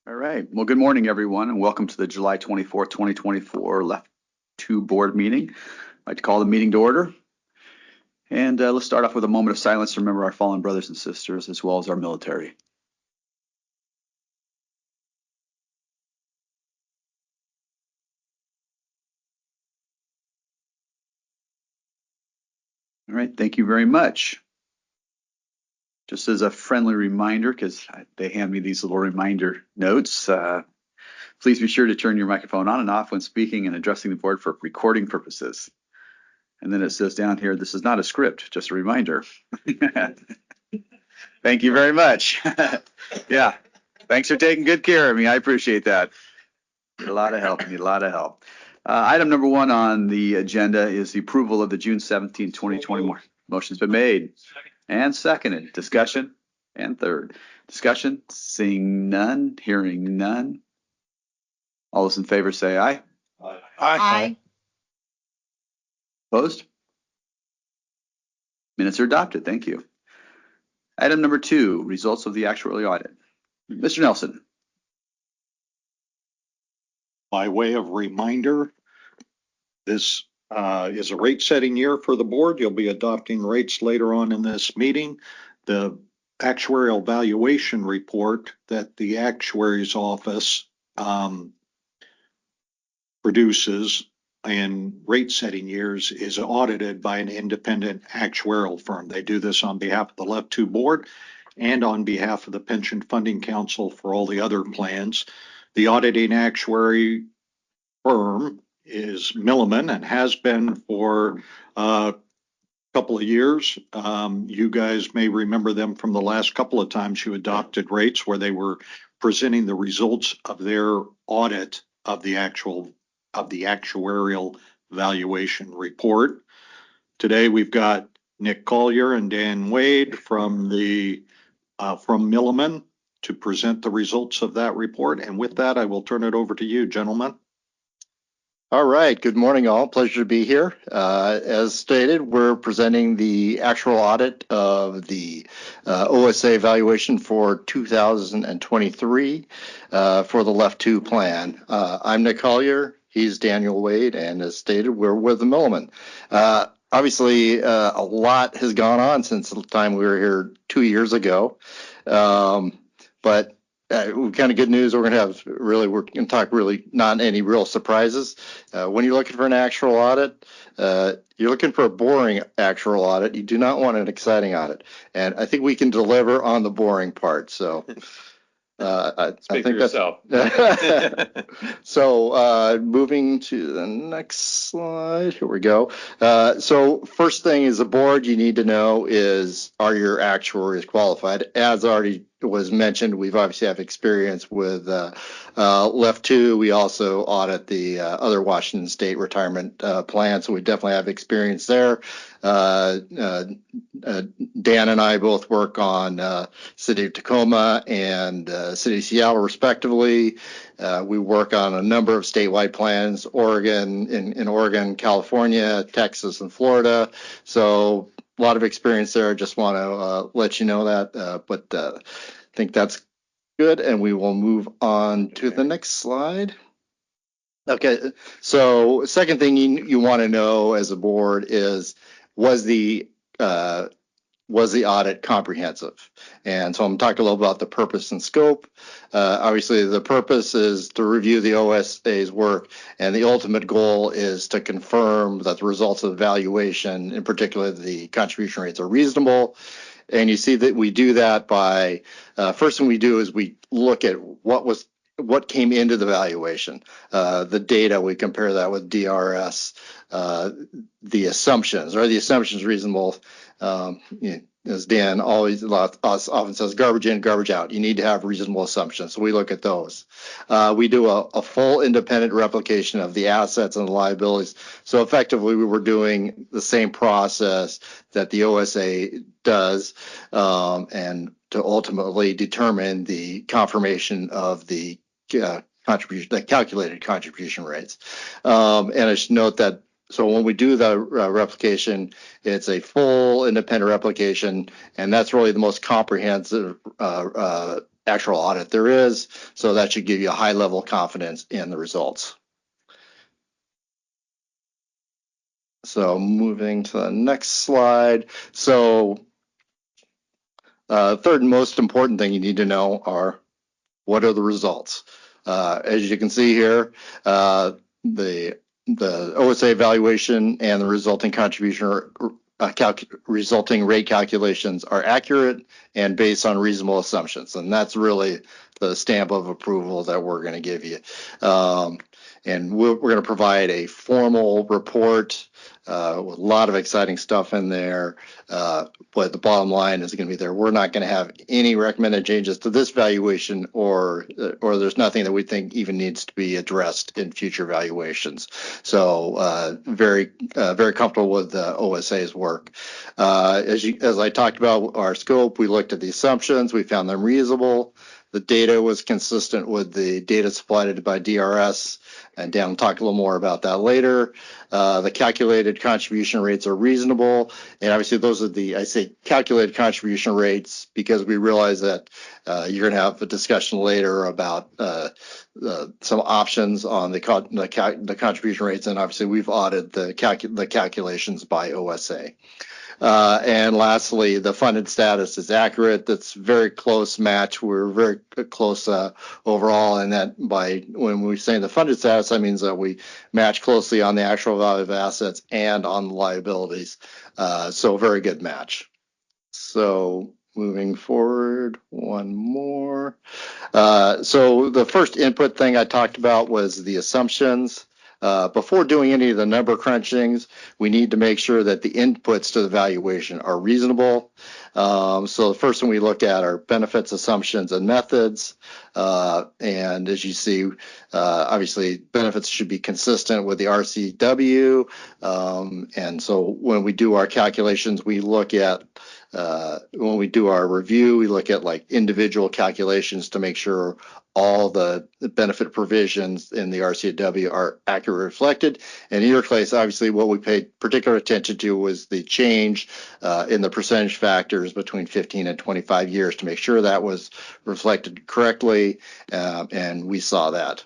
All right. Well, good morning, everyone, and welcome to the July 24th, 2024 Left 2 Board meeting. I'd like to call the meeting to order. And let's start off with a moment of silence to remember our fallen brothers and sisters, as well as our military. All right. Thank you very much. Just as a friendly reminder, because they hand me these little reminder notes, please be sure to turn your microphone on and off when speaking and addressing the board for recording purposes. And then it says down here, this is not a script, just a reminder. Thank you very much. Yeah, thanks for taking good care of me. I appreciate that. Need a lot of help. Item number 1 on the agenda is the approval of the June 17, 2021. Motion's been made and seconded. Discussion and third. Discussion, seeing none, hearing none. All those in favor say aye. Aye. Opposed? Minutes are adopted. Thank you. Item number 2, results of the actuarial audit. Mr. Nelson. By way of reminder, this is a rate setting year for the board. You'll be adopting rates later on in this meeting. The actuarial valuation report that the actuary's office produces in rate setting years is audited by an independent actuarial firm. They do this on behalf of the Left 2 board and on behalf of the Pension Funding Council for all the other plans. The auditing actuary firm is Milliman and has been for a couple of years. You guys may remember them from the last couple of times you adopted rates where they were presenting the results of their audit of the actuarial valuation report. Today we've got Nick Collier and Dan Wade from Milliman to present the results of that report. And with that, I will turn it over to you, gentlemen. All right. Good morning, all. Pleasure to be here. As stated, we're presenting the actual audit of the OSA evaluation for 2023 for the Left 2 plan. I'm Nick Collier. He's Daniel Wade. And as stated, we're with the Milliman. Obviously, a lot has gone on since the time we were here 2 years ago. But kind of good news. We're going to talk really not any real surprises. When you're looking for an actual audit, you're looking for a boring actual audit. You do not want an exciting audit. And I think we can deliver on the boring part. So I think for yourself. So moving to the next slide. Here we go. So first thing as a board you need to know is, are your actuaries qualified? As already was mentioned, we've obviously have experience with Left 2. We also audit the other Washington State retirement plan, so we definitely have experience there. Dan and I both work on City of Tacoma and City of Seattle, respectively. We work on a number of statewide plans, in Oregon, California, Texas, and Florida. So a lot of experience there. Just want to let you know that. But I think that's good, and we will move on to the next slide. Okay, so second thing you want to know as a board is, was the audit comprehensive? And so I'm talking a little about the purpose and scope. Obviously, the purpose is to review the OSA's work, and the ultimate goal is to confirm that the results of the valuation, in particular the contribution rates, are reasonable. And you see that we do that by, first thing we do is we look at what came into the valuation, the data. We compare that with DRS, the assumptions. Are the assumptions reasonable? As Dan often says, garbage in, garbage out. You need to have reasonable assumptions. So we look at those. We do a full independent replication of the assets and the liabilities. So effectively, we were doing the same process that the OSA does, and to ultimately determine the confirmation of the contribution, the calculated contribution rates. And I should note that, so when we do the replication, it's a full independent replication, and that's really the most comprehensive actual audit there is. So that should give you a high level of confidence in the results. So moving to the next slide. So third and most important thing you need to know are what are the results. As you can see here, the OSA evaluation and the resulting contribution resulting rate calculations are accurate and based on reasonable assumptions, and that's really the stamp of approval that we're going to give you. And we're going to provide a formal report with a lot of exciting stuff in there. But the bottom line is going to be there. We're not going to have any recommended changes to this valuation, or there's nothing that we think even needs to be addressed in future valuations. So very comfortable with the OSA's work. As I talked about our scope, we looked at the assumptions. We found them reasonable. The data was consistent with the data supplied by DRS, and Dan will talk a little more about that later. The calculated contribution rates are reasonable, and obviously those are I say calculated contribution rates because we realize that you're going to have a discussion later about some options on the contribution rates, and obviously we've audited the calculations by OSA. And lastly, the funded status is accurate. That's very close match. We're very close overall, and that when we say the funded status, that means that we match closely on the actual value of assets and on the liabilities. So very good match. So moving forward, one more. So the first input thing I talked about was the assumptions. Before doing any of the number crunchings, we need to make sure that the inputs to the valuation are reasonable. So the first one we looked at are benefits, assumptions, and methods. And as you see, obviously benefits should be consistent with the RCW. And so when we do our calculations, we look at when we do our review, we look at like individual calculations to make sure all the benefit provisions in the RCW are accurately reflected. And in your case, obviously, what we paid particular attention to was the change in the percentage factors between 15 and 25 years to make sure that was reflected correctly, and we saw that.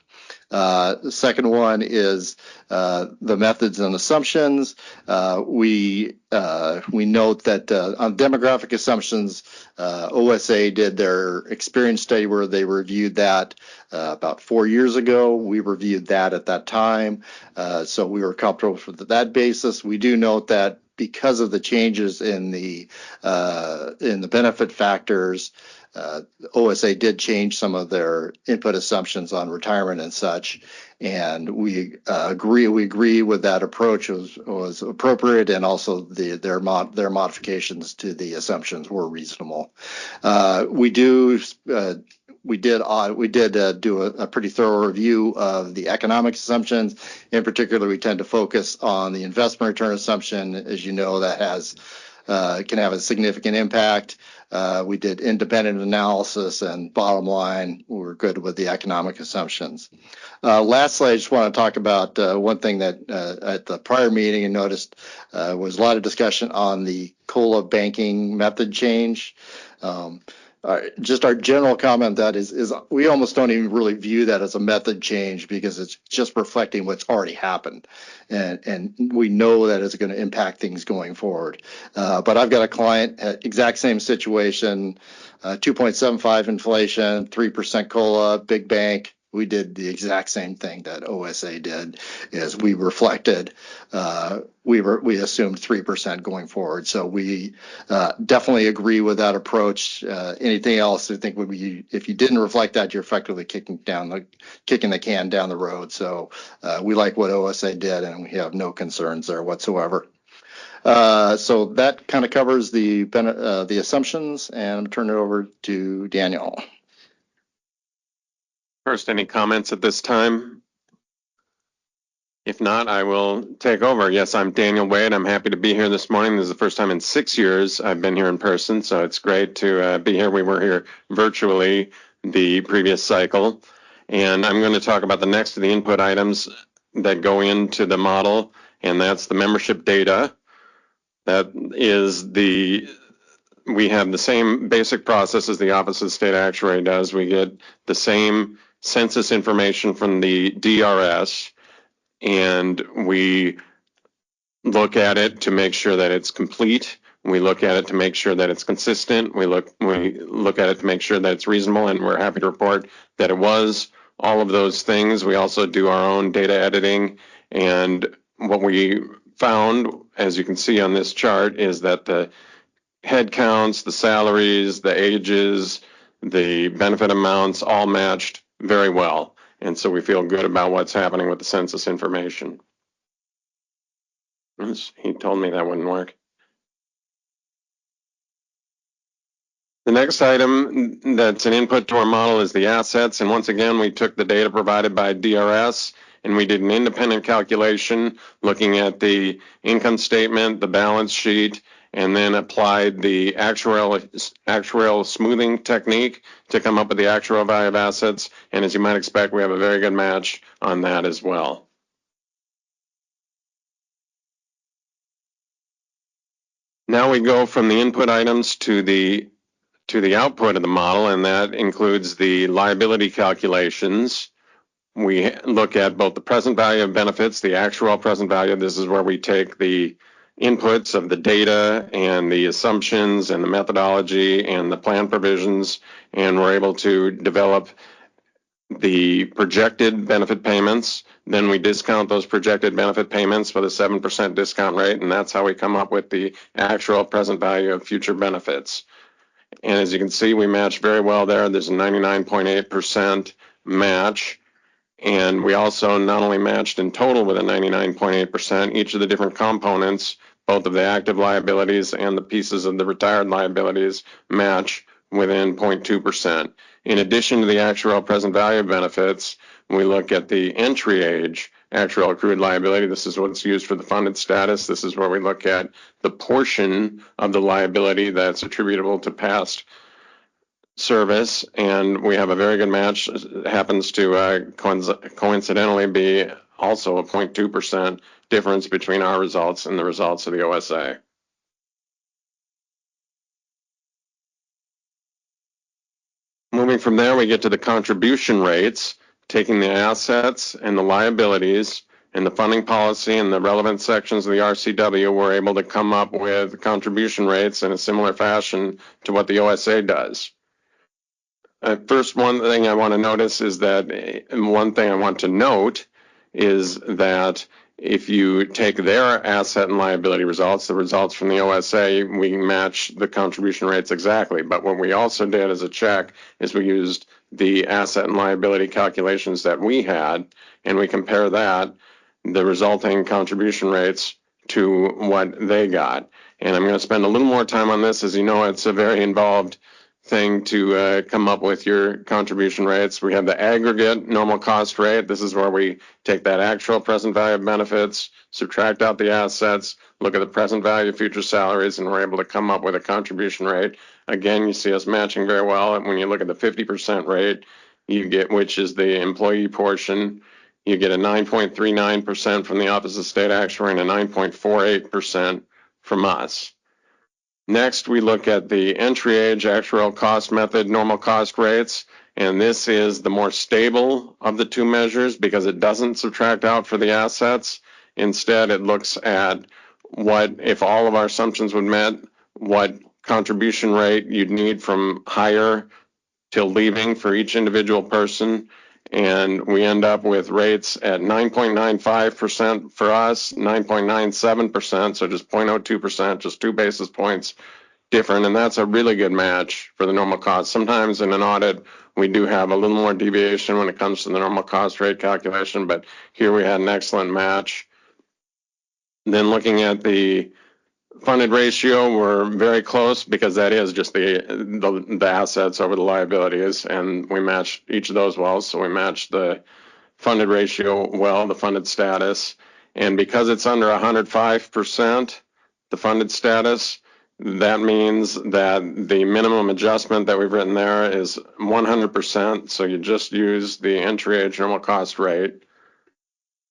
The second one is the methods and assumptions. We note that on demographic assumptions, OSA did their experience study where they reviewed that about 4 years ago. We reviewed that at that time, so we were comfortable with that basis. We do note that because of the changes in the benefit factors, OSA did change some of their input assumptions on retirement and such, and we agree with that approach was appropriate, and also their modifications to the assumptions were reasonable. We did do a pretty thorough review of the economic assumptions. In particular, we tend to focus on the investment return assumption. As you know, that can have a significant impact. We did independent analysis, and bottom line, we're good with the economic assumptions. Lastly, I just want to talk about one thing that at the prior meeting I noticed was a lot of discussion on the COLA banking method change. Just our general comment that is we almost don't even really view that as a method change because it's just reflecting what's already happened, and we know that it's going to impact things going forward. But I've got a client at exact same situation, 2.75 inflation, 3% COLA, big bank. We did the exact same thing that OSA did, is we reflected, we assumed 3% going forward. So we definitely agree with that approach. Anything else I think would be, if you didn't reflect that, you're effectively kicking the can down the road. So we like what OSA did, and we have no concerns there whatsoever. So that kind of covers the assumptions, and I'm turning it over to Daniel. First, any comments at this time? If not, I will take over. Yes, I'm Daniel Wade. I'm happy to be here this morning. This is the first time in 6 years I've been here in person, so it's great to be here. We were here virtually the previous cycle, and I'm going to talk about the next of the input items that go into the model, and that's the membership data. That is the we have the same basic process as the Office of the State Actuary does. We get the same census information from the DRS, and we look at it to make sure that it's complete. We look at it to make sure that it's consistent. We look at it to make sure that it's reasonable, and we're happy to report that it was all of those things. We also do our own data editing, and what we found, as you can see on this chart, is that the head counts, the salaries, the ages, the benefit amounts all matched very well. And so we feel good about what's happening with the census information. He told me that wouldn't work. The next item that's an input to our model is the assets. And once again, we took the data provided by DRS and we did an independent calculation looking at the income statement, the balance sheet, and then applied the actuarial smoothing technique to come up with the actual value of assets. And as you might expect, we have a very good match on that as well. Now we go from the input items to the output of the model, and that includes the liability calculations. We look at both the present value of benefits, the actual present value. This is where we take the inputs of the data and the assumptions and the methodology and the plan provisions, and we're able to develop the projected benefit payments. Then we discount those projected benefit payments with a 7% discount rate, and that's how we come up with the actual present value of future benefits. And as you can see, we match very well there. There's a 99.8% match. And we also not only matched in total with a 99.8%, each of the different components, both of the active liabilities and the pieces of the retired liabilities, match within 0.2%. In addition to the actual present value of benefits, we look at the entry age actual accrued liability. This is what's used for the funded status. This is where we look at the portion of the liability that's attributable to past service, and we have a very good match. It happens to coincidentally be also a 0.2% difference between our results and the results of the OSA. Moving from there, we get to the contribution rates, taking the assets and the liabilities and the funding policy and the relevant sections of the RCW. We're able to come up with contribution rates in a similar fashion to what the OSA does. First, one thing I want to notice is that, if you take their asset and liability results, the results from the OSA, we match the contribution rates exactly. But what we also did as a check is we used the asset and liability calculations that we had, and we compare that, the resulting contribution rates, to what they got. And I'm going to spend a little more time on this. As you know, it's a very involved thing to come up with your contribution rates. We have the aggregate normal cost rate. This is where we take that actual present value of benefits, subtract out the assets, look at the present value of future salaries, and we're able to come up with a contribution rate. Again, you see us matching very well. And when you look at the 50% rate, you get, which is the employee portion, you get a 9.39% from the Office of State Actuary and a 9.48% from us. Next, we look at the entry age actuarial cost method normal cost rates, and this is the more stable of the two measures because it doesn't subtract out for the assets. Instead, it looks at what, if all of our assumptions would met, what contribution rate you'd need from hire till leaving for each individual person. And we end up with rates at 9.95% for us, 9.97%, so just 0.02%, just 2 basis points different. And that's a really good match for the normal cost. Sometimes in an audit, we do have a little more deviation when it comes to the normal cost rate calculation, but here we had an excellent match. Then looking at the funded ratio, we're very close because that is just the assets over the liabilities, and we match each of those well. So we match the funded ratio well, the funded status, and because it's under 105%, the funded status, that means that the minimum adjustment that we've written there is 100%. So you just use the entry age normal cost rate.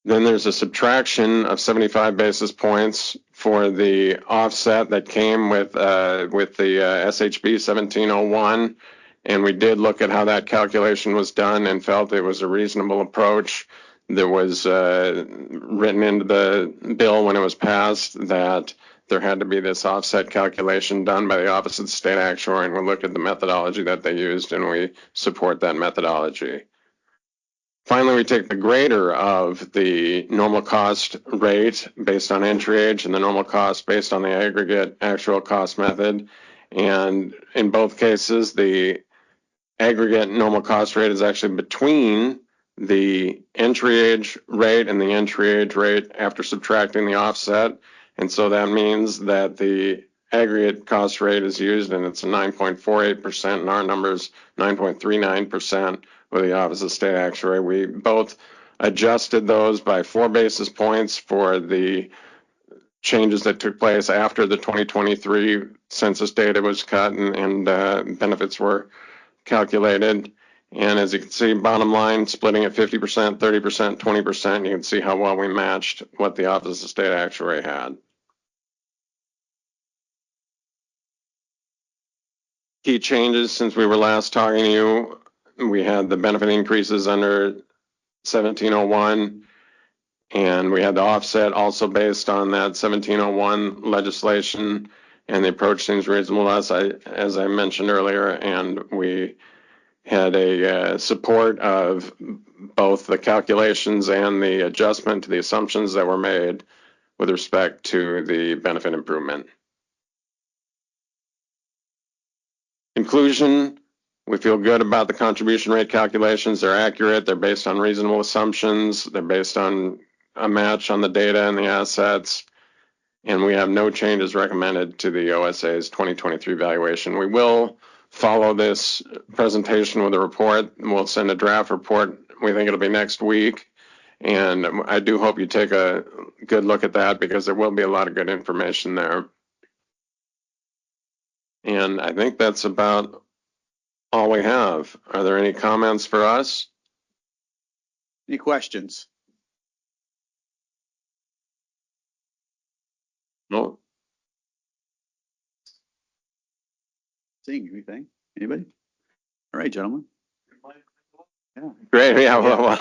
Then there's a subtraction of 75 basis points for the offset that came with the SHB 1701. And we did look at how that calculation was done and felt it was a reasonable approach. There was written into the bill when it was passed that there had to be this offset calculation done by the Office of the State Actuary, and we looked at the methodology that they used, and we support that methodology. Finally, we take the greater of the normal cost rate based on entry age and the normal cost based on the aggregate actual cost method. And in both cases, the aggregate normal cost rate is actually between the entry age rate and the entry age rate after subtracting the offset. And so that means that the aggregate cost rate is used, and it's a 9.48%, and our number's 9.39% with the Office of State Actuary. We both adjusted those by 4 basis points for the changes that took place after the 2023 census data was cut and benefits were calculated. And as you can see, bottom line, splitting at 50%, 30%, 20%, you can see how well we matched what the Office of State Actuary had. Key changes since we were last talking to you. We had the benefit increases under 1701, and we had the offset also based on that 1701 legislation, and the approach seems reasonable to us, as I mentioned earlier, and we had a support of both the calculations and the adjustment to the assumptions that were made with respect to the benefit improvement. Conclusion, we feel good about the contribution rate calculations. They're accurate. They're based on reasonable assumptions. They're based on a match on the data and the assets. And we have no changes recommended to the OSA's 2023 valuation. We will follow this presentation with a report. We'll send a draft report. We think it'll be next week. And I do hope you take a good look at that, because there will be a lot of good information there. And I think that's about all we have. Are there any comments for us? Any questions? No. Seeing anything? Anybody? All right, gentlemen. Yeah. Great. Yeah. Well,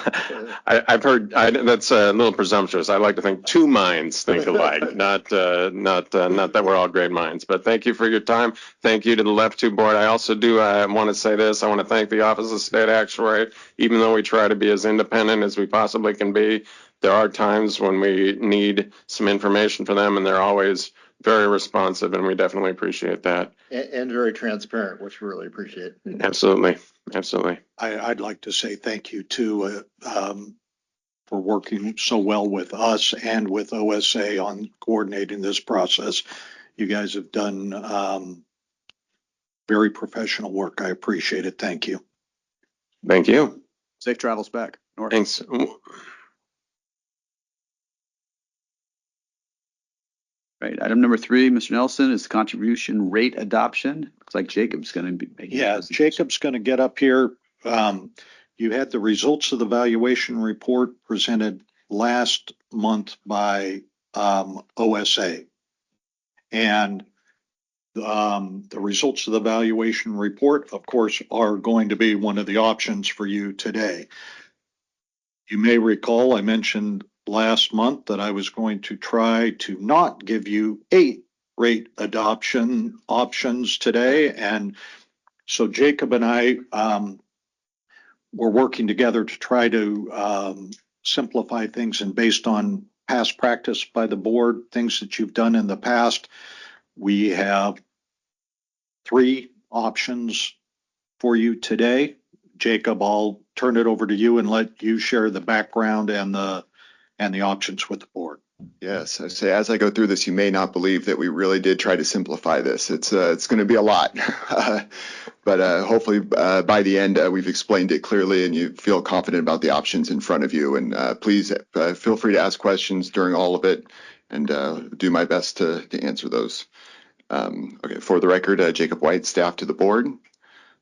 I've heard that's a little presumptuous. I like to think two minds think alike, not that we're all great minds. But thank you for your time. Thank you to the Left 2 board. I also do want to say this. I want to thank the Office of State Actuary. Even though we try to be as independent as we possibly can be, there are times when we need some information from them, and they're always very responsive, and we definitely appreciate that. And very transparent, which we really appreciate. Absolutely. Absolutely. I'd like to say thank you too for working so well with us and with OSA on coordinating this process. You guys have done very professional work. I appreciate it. Thank you. Thank you. Safe travels back. North. Thanks. Right. Item number 3, Mr. Nelson, is contribution rate adoption. Looks like Jacob's going to be making. Yeah, Jacob's going to get up here. You had the results of the valuation report presented last month by OSA. And the results of the valuation report, of course, are going to be one of the options for you today. You may recall I mentioned last month that I was going to try to not give you 8 rate adoption options today. And so Jacob and I were working together to try to simplify things, and based on past practice by the board, things that you've done in the past, we have 3 options for you today. Jacob, I'll turn it over to you and let you share the background and the options with the board. Yes, I say as I go through this, you may not believe that we really did try to simplify this. It's going to be a lot, but hopefully by the end we've explained it clearly and you feel confident about the options in front of you. And please feel free to ask questions during all of it, and do my best to answer those. Okay, for the record, Jacob White, staff to the board.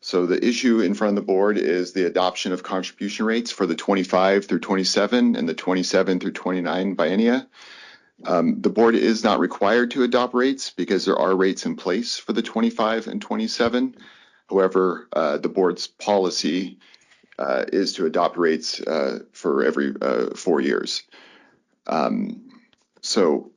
So the issue in front of the board is the adoption of contribution rates for the 25 through 27 and the 27 through 29 biennia. The board is not required to adopt rates because there are rates in place for the 25 and 27. However, the board's policy is to adopt rates for every 4 years. So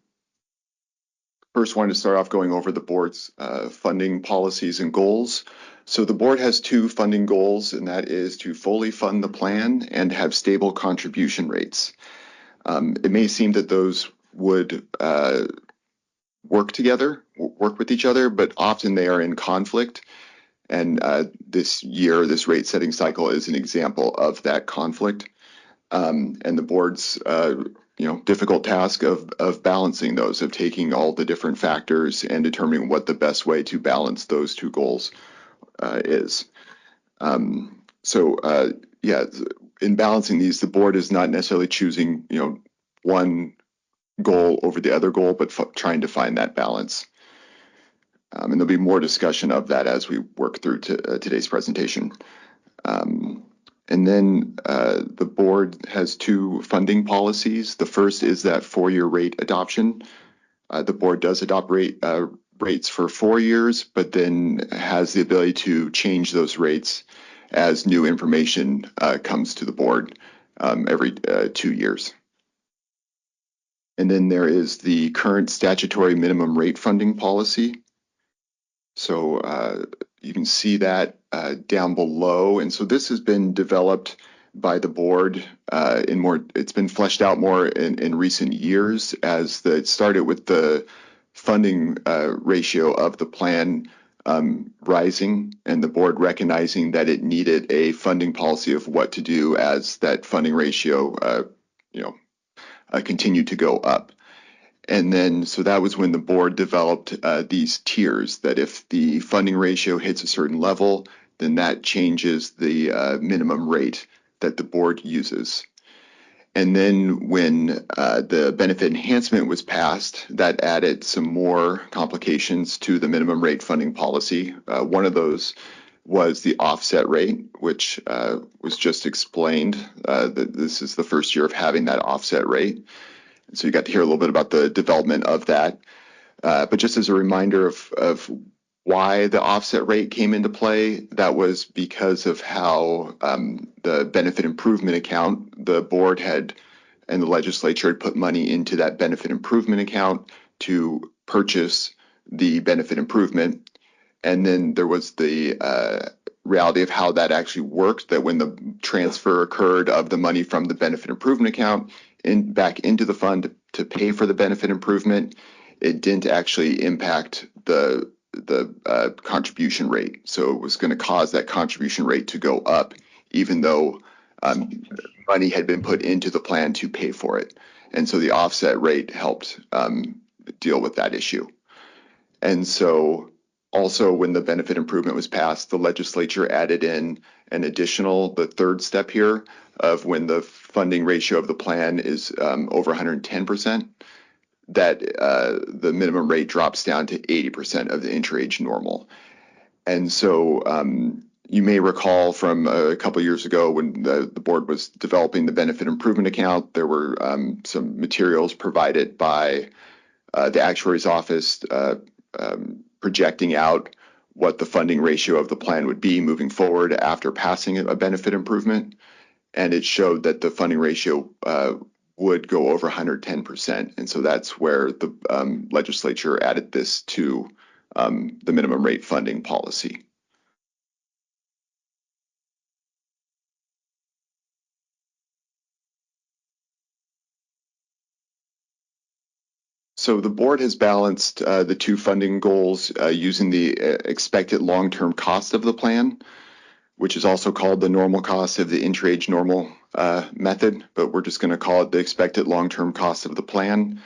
first wanted to start off going over the board's funding policies and goals. So the board has two funding goals, and that is to fully fund the plan and have stable contribution rates. It may seem that those would work with each other, but often they are in conflict. And this year, this rate setting cycle is an example of that conflict. And the board's difficult task of balancing those, of taking all the different factors and determining what the best way to balance those two goals is. In balancing these, the board is not necessarily choosing, one goal over the other goal, but trying to find that balance. And there'll be more discussion of that as we work through today's presentation. And then the board has two funding policies. The first is that 4-year rate adoption. The board does adopt rates for 4 years, but then has the ability to change those rates as new information comes to the board every 2 years. And then there is the current statutory minimum rate funding policy. So you can see that down below. And so this has been developed by the board it's been fleshed out more in recent years as it started with the funding ratio of the plan rising, and the board recognizing that it needed a funding policy of what to do as that funding ratio continued to go up. And then, so that was when the board developed these tiers, that if the funding ratio hits a certain level, then that changes the minimum rate that the board uses. And then when the benefit enhancement was passed, that added some more complications to the minimum rate funding policy. One of those was the offset rate, which was just explained. That this is the first year of having that offset rate. So you got to hear a little bit about the development of that. But just as a reminder of why the offset rate came into play, that was because of how the benefit improvement account, the board had and the legislature had put money into that benefit improvement account to purchase the benefit improvement. And then there was the reality of how that actually worked, that when the transfer occurred of the money from the benefit improvement account back into the fund to pay for the benefit improvement, it didn't actually impact the contribution rate. So it was going to cause that contribution rate to go up, even though money had been put into the plan to pay for it. And so the offset rate helped deal with that issue. And so also when the benefit improvement was passed, the legislature added in an additional, the third step here, of when the funding ratio of the plan is over 110%, that the minimum rate drops down to 80% of the intra-age normal. And so you may recall from a couple of years ago when the board was developing the benefit improvement account, there were some materials provided by the actuary's office projecting out what the funding ratio of the plan would be moving forward after passing a benefit improvement. And it showed that the funding ratio would go over 110%. And so that's where the legislature added this to the minimum rate funding policy. So the board has balanced the two funding goals using the expected long-term cost of the plan, which is also called the normal cost of the intra-age normal method, but we're just going to call it the expected long-term cost of the plan.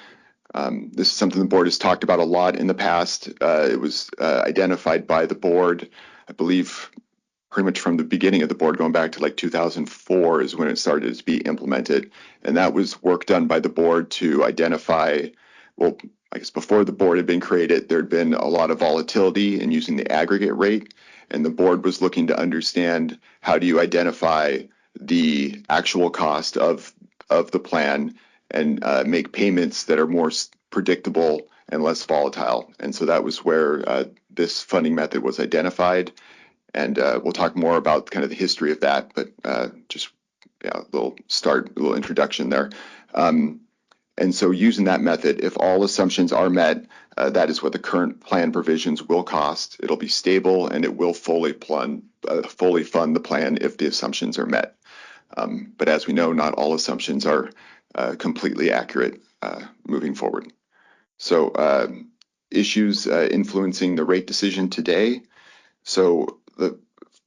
This is something the board has talked about a lot in the past. It was identified by the board, I believe, pretty much from the beginning of the board, going back to like 2004 is when it started to be implemented. And that was work done by the board to identify, well, I guess before the board had been created, there had been a lot of volatility in using the aggregate rate. and the board was looking to understand how do you identify the actual cost of the plan and make payments that are more predictable and less volatile. And so that was where this funding method was identified. And we'll talk more about kind of the history of that, but just a little introduction there. And so using that method, if all assumptions are met, that is what the current plan provisions will cost. It'll be stable and it will fully fund the plan if the assumptions are met. But as we know, not all assumptions are completely accurate moving forward. So issues influencing the rate decision today. So the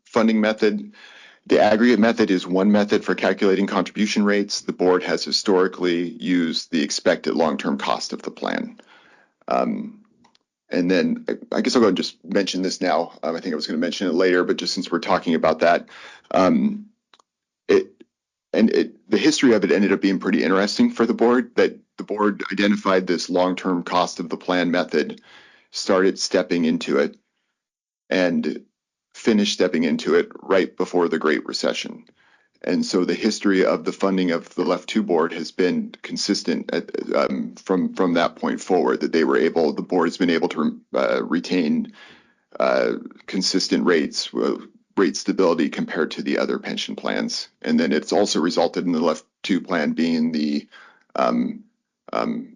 funding method, the aggregate method is one method for calculating contribution rates. The board has historically used the expected long-term cost of the plan. And then I guess I'll go and just mention this now. I think I was going to mention it later, but just since we're talking about that, the history of it ended up being pretty interesting for the board, that the board identified this long-term cost of the plan method, started stepping into it, and finished stepping into it right before the Great Recession. And so the history of the funding of the Left 2 board has been consistent from that point forward, that the board has been able to retain consistent rate stability compared to the other pension plans. And then it's also resulted in the Left 2 plan being the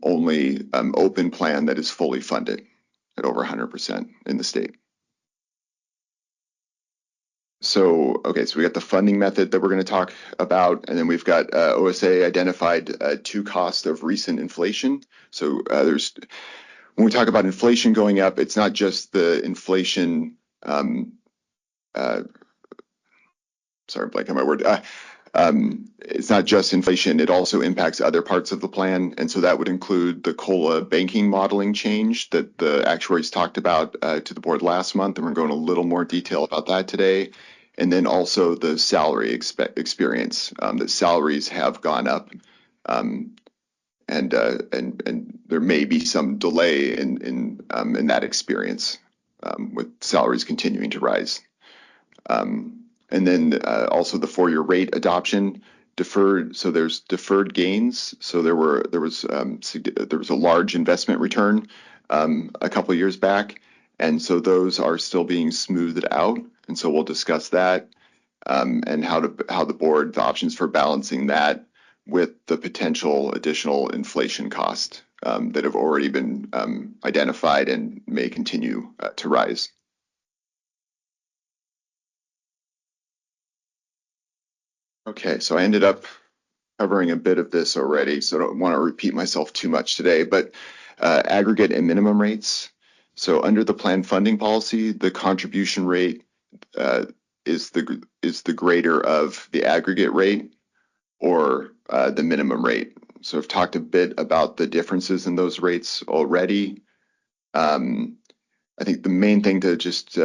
only open plan that is fully funded at over 100% in the state. So, okay, so we got the funding method that we're going to talk about, and then we've got OSA identified two costs of recent inflation. So when we talk about inflation going up, it's not just the inflation, sorry, I'm blanking on my word. It's not just inflation, it also impacts other parts of the plan. And so that would include the COLA banking modeling change that the actuaries talked about to the board last month. And we're going to go in a little more detail about that today. And then also the salary experience, that salaries have gone up. And there may be some delay in that experience with salaries continuing to rise. And then also the 4-year rate adoption deferred. So there's deferred gains. So there was a large investment return a couple of years back, and so those are still being smoothed out. And so we'll discuss that and how the options for balancing that with the potential additional inflation cost that have already been identified and may continue to rise. Okay, so I ended up covering a bit of this already, so I don't want to repeat myself too much today, but aggregate and minimum rates. So under the plan funding policy, the contribution rate is the greater of the aggregate rate or the minimum rate. So I've talked a bit about the differences in those rates already. I think the main thing to just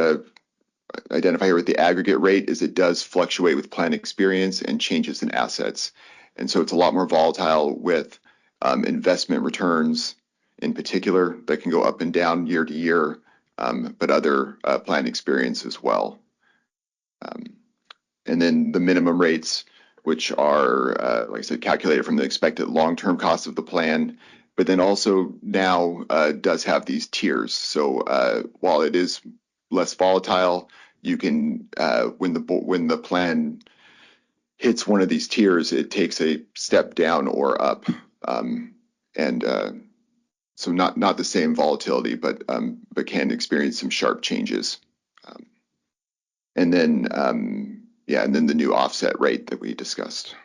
identify here with the aggregate rate is it does fluctuate with plan experience and changes in assets. And so it's a lot more volatile with investment returns in particular that can go up and down year to year, but other plan experience as well. And then the minimum rates, which are, like I said, calculated from the expected long-term cost of the plan, but then also now does have these tiers. So while it is less volatile, you can when the plan hits one of these tiers, it takes a step down or up, so not the same volatility, but can experience some sharp changes. And then the new offset rate that we discussed.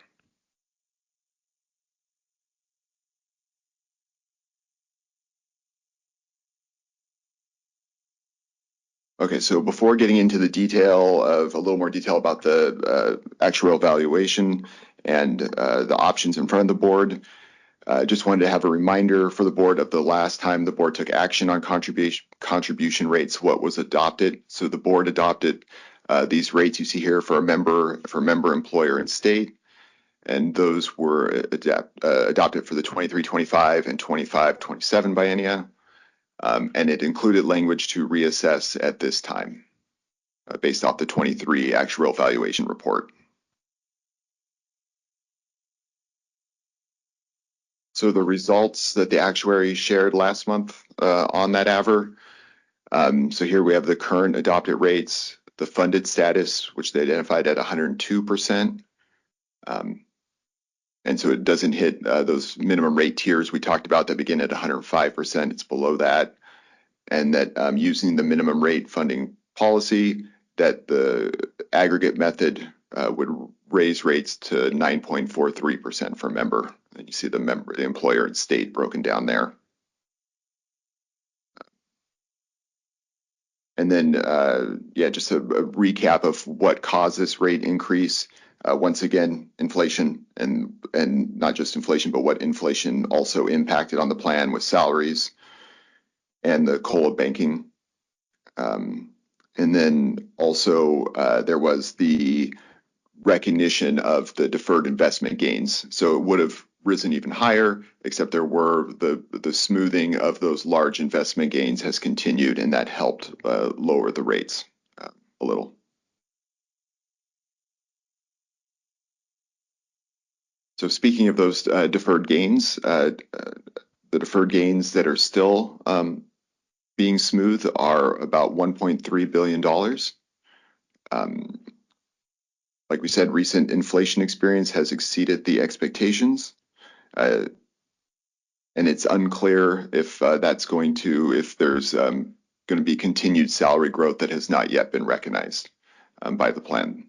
Okay, so before getting into the detail of a little more detail about the actuarial valuation and the options in front of the board, I just wanted to have a reminder for the board of the last time the board took action on contribution rates, what was adopted. So the board adopted these rates you see here for member, employer, and state, and those were adopted for the 23-25 and 25-27 biennia. And it included language to reassess at this time. based off the 23 actuarial valuation report. So the results that the actuary shared last month on that AVR. So here we have the current adopted rates, the funded status, which they identified at 102%. And so it doesn't hit those minimum rate tiers we talked about that begin at 105%. It's below that. And that using the minimum rate funding policy, that the aggregate method would raise rates to 9.43% for member. And you see the employer and state broken down there. And then, just a recap of what caused this rate increase. Once again, inflation, and not just inflation, but what inflation also impacted on the plan with salaries and the COLA banking. And then also there was the recognition of the deferred investment gains. So it would have risen even higher, except there were the smoothing of those large investment gains has continued, and that helped lower the rates a little. So speaking of those deferred gains, the deferred gains that are still being smoothed are about $1.3 billion. Like we said, recent inflation experience has exceeded the expectations. And it's unclear if there's going to be continued salary growth that has not yet been recognized by the plan.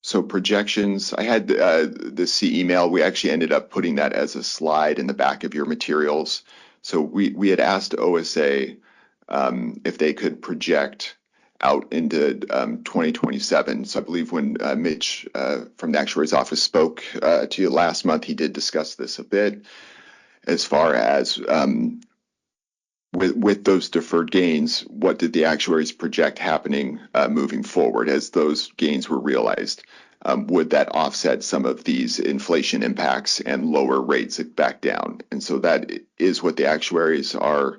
So projections, I had the C email. We actually ended up putting that as a slide in the back of your materials. So we had asked OSA if they could project out into 2027. So I believe when Mitch from the actuary's office spoke to you last month, he did discuss this a bit as far as with those deferred gains, what did the actuaries project happening moving forward as those gains were realized? Would that offset some of these inflation impacts and lower rates back down? And so that is what the actuaries are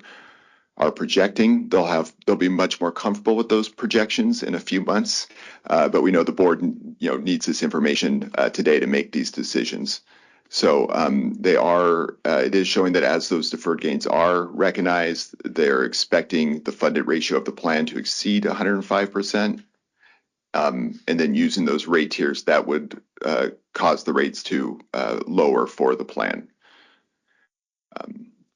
projecting. They'll be much more comfortable with those projections in a few months, but we know the board needs this information today to make these decisions. So it is showing that as those deferred gains are recognized, they're expecting the funded ratio of the plan to exceed 105%. And then using those rate tiers, that would cause the rates to lower for the plan.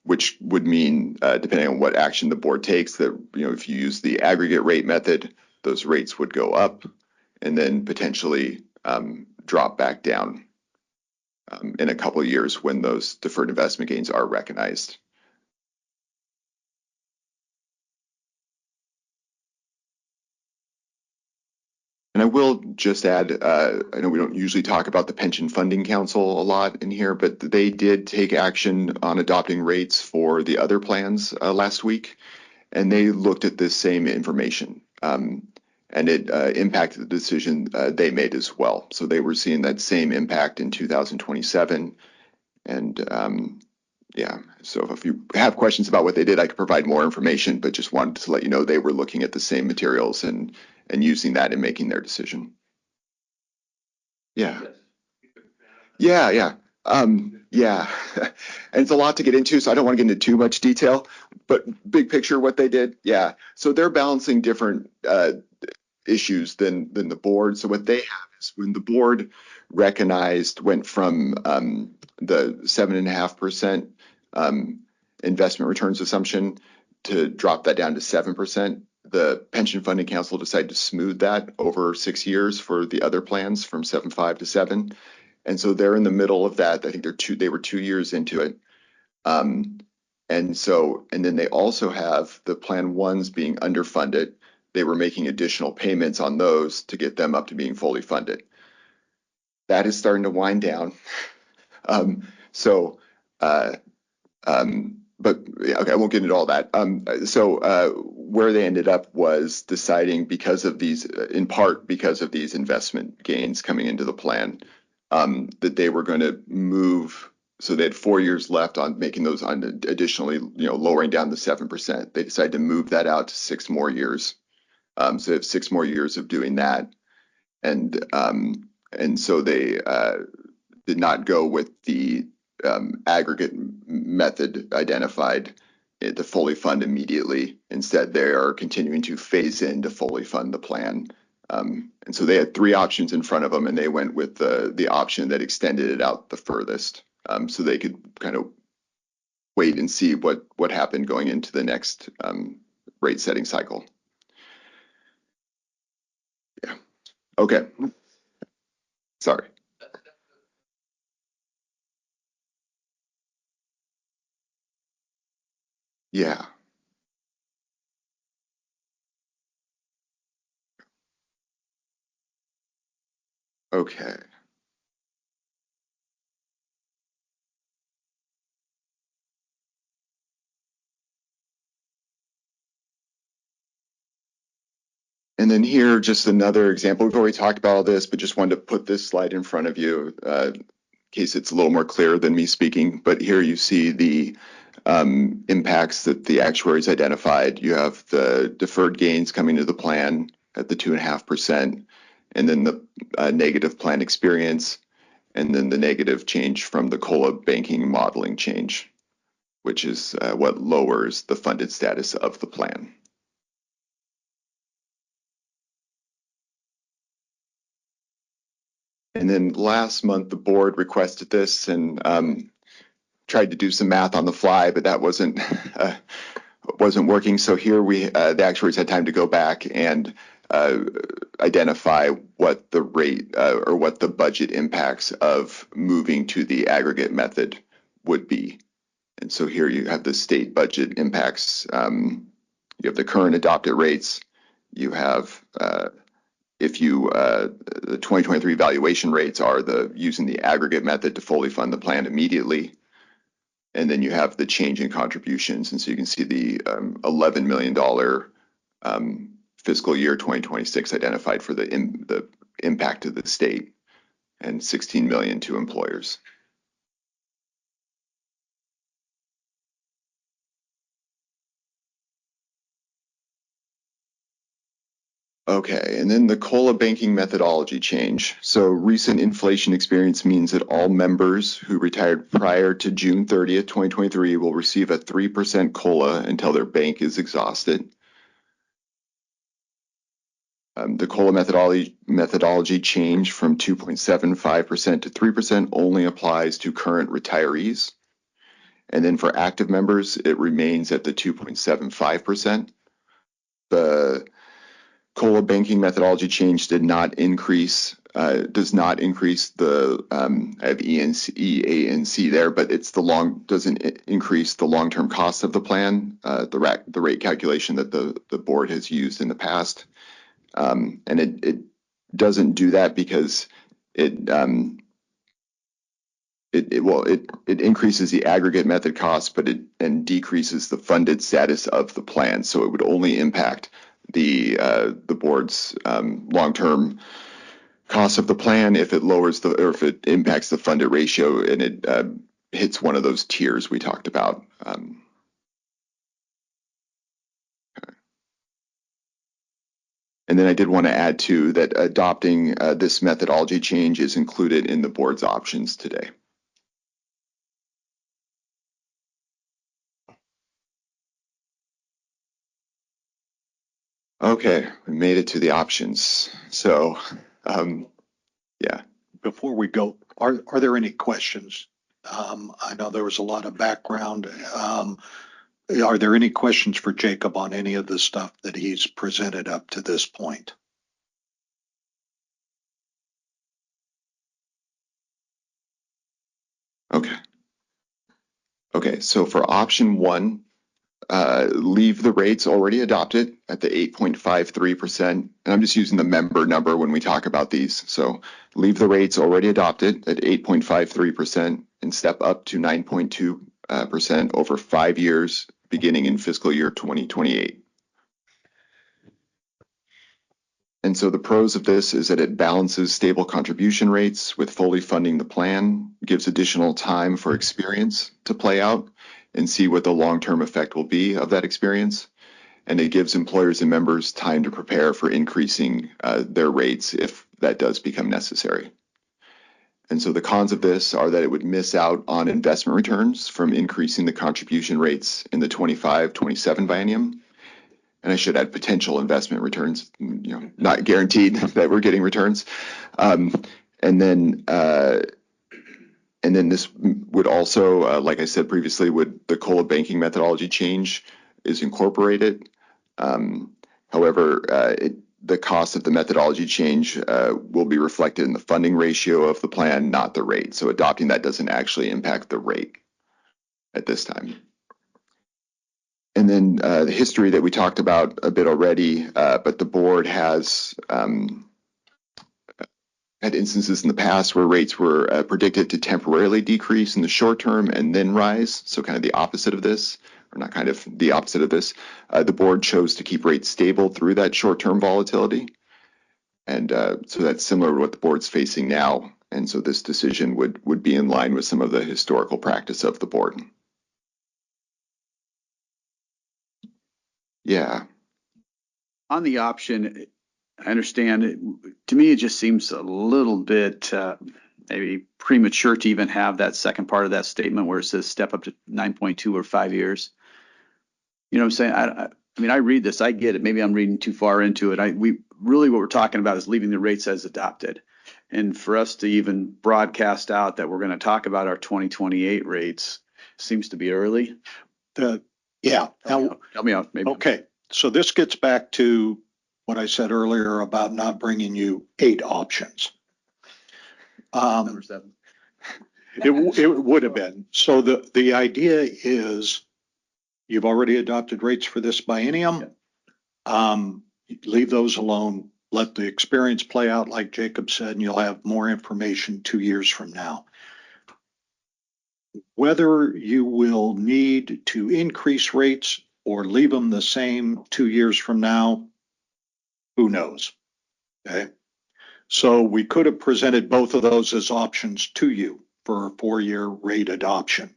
Which would mean, depending on what action the board takes, that if you use the aggregate rate method, those rates would go up and then potentially drop back down in a couple of years when those deferred investment gains are recognized. And I will just add, I know we don't usually talk about the Pension Funding Council a lot in here, but they did take action on adopting rates for the other plans last week, and they looked at this same information, and it impacted the decision they made as well. So they were seeing that same impact in 2027. And so if you have questions about what they did, I could provide more information, but just wanted to let you know they were looking at the same materials and using that in making their decision. Yeah. And it's a lot to get into, so I don't want to get into too much detail, but big picture, what they did. Yeah. So they're balancing different issues than the board. So what they have is when the board went from the 7.5% investment returns assumption to drop that down to 7%. The Pension Funding Council decided to smooth that over 6 years for the other plans from 7.5 to 7. And so they're in the middle of that. I think they were 2 years into it. And then they also have the plan ones being underfunded. They were making additional payments on those to get them up to being fully funded. That is starting to wind down. But okay, I won't get into all that. Where they ended up was deciding in part because of these investment gains coming into the plan, that they were going to move so they had 4 years left on making those on additionally, lowering down the 7%. They decided to move that out to 6 more years. So they have 6 more years of doing that. And so they did not go with the aggregate method identified to fully fund immediately. Instead, they are continuing to phase in to fully fund the plan. And so they had 3 options in front of them, and they went with the option that extended it out the furthest, so they could kind of wait and see what happened going into the next rate setting cycle. Yeah. Okay. Sorry. Yeah. Okay. And then here, just another example. We've already talked about all this, but just wanted to put this slide in front of you in case it's a little more clear than me speaking. But here you see the impacts that the actuaries identified. You have the deferred gains coming to the plan at the 2.5%, and then the negative plan experience, and then the negative change from the COLA banking modeling change, which is what lowers the funded status of the plan. And then last month, the board requested this and tried to do some math on the fly, but that wasn't working. So here the actuaries had time to go back and identify what the rate or what the budget impacts of moving to the aggregate method would be. And so here you have the state budget impacts. You have the current adopted rates. You have the 2023 valuation rates are using the aggregate method to fully fund the plan immediately. And then you have the change in contributions. And so you can see the $11 million fiscal year 2026 identified for the impact to the state, and $16 million to employers. Okay, and then the COLA banking methodology change. So recent inflation experience means that all members who retired prior to June 30th, 2023 will receive a 3% COLA until their bank is exhausted. The COLA methodology change from 2.75% to 3% only applies to current retirees. And then for active members, it remains at the 2.75%. The COLA banking methodology change does not increase the I have E and C there, but doesn't increase the long-term cost of the plan, the rate calculation that the board has used in the past. And it doesn't do that because it increases the aggregate method cost, but and decreases the funded status of the plan. So it would only impact the board's long-term cost of the plan if it if it impacts the funded ratio and it hits one of those tiers we talked about. And then I did want to add too that adopting this methodology change is included in the board's options today. Okay, we made it to the options. So, yeah. Before we go, are there any questions? I know there was a lot of background. Are there any questions for Jacob on any of the stuff that he's presented up to this point? Okay, so for option 1, leave the rates already adopted at the 8.53%. And I'm just using the member number when we talk about these. So leave the rates already adopted at 8.53% and step up to 9.2% over 5 years, beginning in fiscal year 2028. And so the pros of this is that it balances stable contribution rates with fully funding the plan, gives additional time for experience to play out and see what the long-term effect will be of that experience. And it gives employers and members time to prepare for increasing their rates if that does become necessary. And so the cons of this are that it would miss out on investment returns from increasing the contribution rates in the 25-27 biennium. And I should add potential investment returns, not guaranteed that we're getting returns. And then this would also, like I said previously, would the COLA banking methodology change is incorporated. However, the cost of the methodology change will be reflected in the funding ratio of the plan, not the rate. So adopting that doesn't actually impact the rate at this time. And then the history that we talked about a bit already, but the board has had instances in the past where rates were predicted to temporarily decrease in the short term and then rise. So kind of the opposite of this, or not kind of the opposite of this. The board chose to keep rates stable through that short-term volatility. And so that's similar to what the board's facing now. And so this decision would be in line with some of the historical practice of the board. Yeah. On the option, I understand it. To me, it just seems a little bit maybe premature to even have that second part of that statement where it says step up to 9.2 or 5 years. You know what I'm saying? I mean, I read this, I get it. Maybe I'm reading too far into it. We really what we're talking about is leaving the rates as adopted. And for us to even broadcast out that we're going to talk about our 2028 rates seems to be early. Yeah. Help me out, maybe. Okay. So this gets back to what I said earlier about not bringing you 8 options. Number 7. It would have been. So the idea is you've already adopted rates for this biennium. Leave those alone. Let the experience play out like Jacob said, and you'll have more information 2 years from now. Whether you will need to increase rates or leave them the same 2 years from now, who knows? Okay. So we could have presented both of those as options to you for a 4-year rate adoption.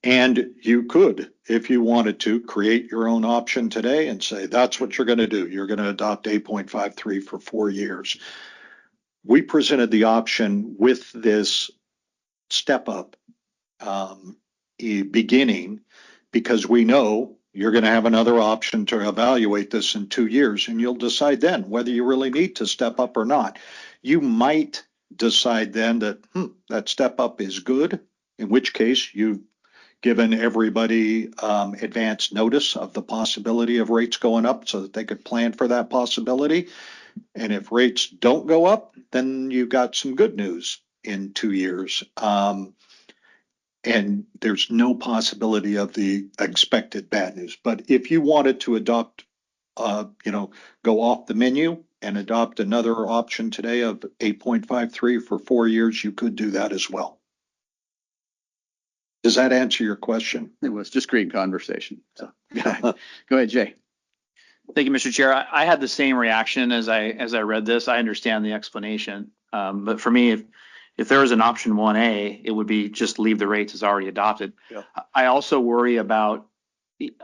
And you could, if you wanted to, create your own option today and say, that's what you're going to do. You're going to adopt 8.53 for 4 years. We presented the option with this step up beginning because we know you're going to have another option to evaluate this in 2 years, and you'll decide then whether you really need to step up or not. You might decide then that that step up is good, in which case you've given everybody advance notice of the possibility of rates going up so that they could plan for that possibility. And if rates don't go up, then you've got some good news in 2 years. And there's no possibility of the expected bad news. But if you wanted to adopt, go off the menu and adopt another option today of 8.53 for 4 years, you could do that as well. Does that answer your question? It was just great conversation. So go ahead, Jay. Thank you, Mr. Chair. I had the same reaction as I read this. I understand the explanation. But for me, if there was an option 1A, it would be just leave the rates as already adopted. Yeah. I also worry about,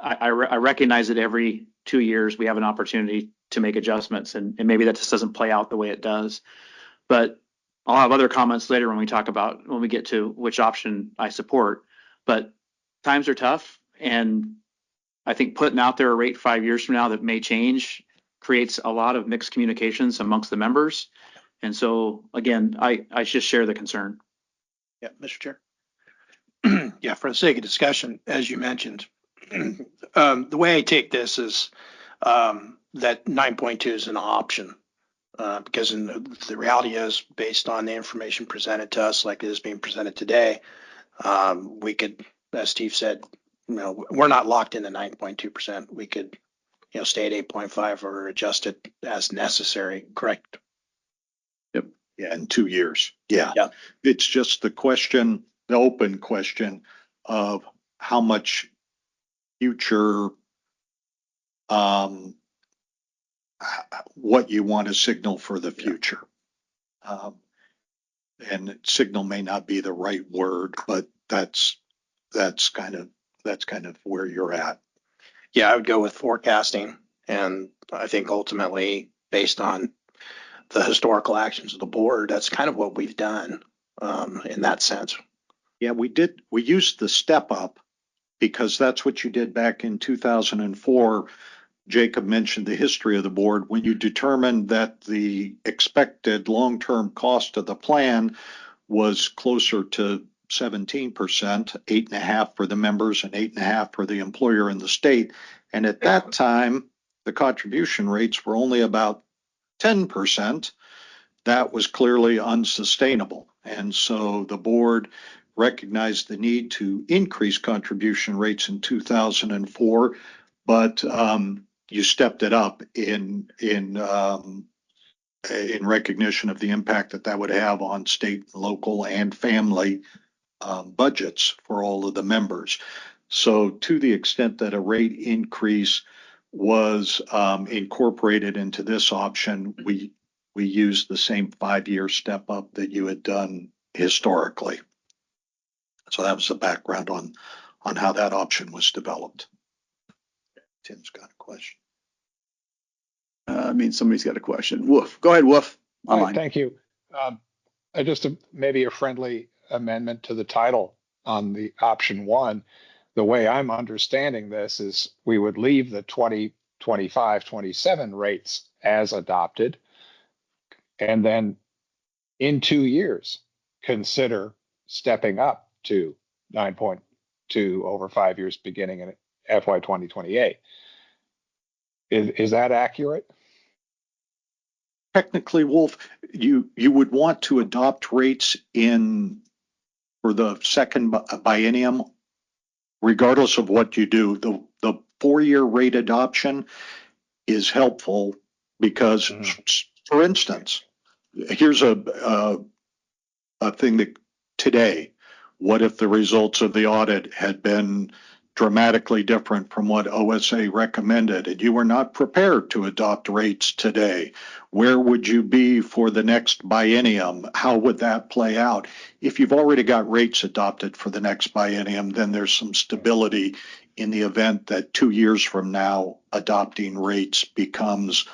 I recognize that every 2 years we have an opportunity to make adjustments, and maybe that just doesn't play out the way it does. But I'll have other comments later when we get to which option I support. But times are tough, and I think putting out there a rate 5 years from now that may change creates a lot of mixed communications amongst the members. And so, again, I just share the concern. Yeah, Mr. Chair. Yeah, for the sake of discussion, as you mentioned, the way I take this is that 9.2 is an option because the reality is based on the information presented to us like it is being presented today, we could, as Steve said, we're not locked into 9.2%. We could, stay at 8.5 or adjust it as necessary. Correct. Yeah, in 2 years. Yeah. Yeah. It's just the open question of how much future what you want to signal for the future. And signal may not be the right word, but that's kind of where you're at. Yeah, I would go with forecasting. And I think ultimately, based on the historical actions of the board, that's kind of what we've done in that sense. Yeah, we used the step up because that's what you did back in 2004. Jacob mentioned the history of the board. When you determined that the expected long-term cost of the plan was closer to 17%, 8.5% for the members and 8.5% for the employer and the state. And at that time, the contribution rates were only about 10%. That was clearly unsustainable. And so the board recognized the need to increase contribution rates in 2004, but you stepped it up in recognition of the impact that would have on state, local, and family budgets for all of the members. So to the extent that a rate increase was incorporated into this option, we used the same 5-year step up that you had done historically. So that was the background on how that option was developed. Tim's got a question. Somebody's got a question. Wolf, go ahead, Wolf. Hi, thank you. Maybe a friendly amendment to the title on the option 1. The way I'm understanding this is we would leave the 2025, 27 rates as adopted, and then in 2 years consider stepping up to 9.2 over 5 years beginning in FY 2028. Is that accurate? Technically, Wolf, you would want to adopt rates for the second biennium, regardless of what you do. The 4-year rate adoption is helpful because, for instance, here's a thing that today, what if the results of the audit had been dramatically different from what OSA recommended, and you were not prepared to adopt rates today? Where would you be for the next biennium? How would that play out? If you've already got rates adopted for the next biennium, then there's some stability in the event that 2 years from now, adopting rates becomes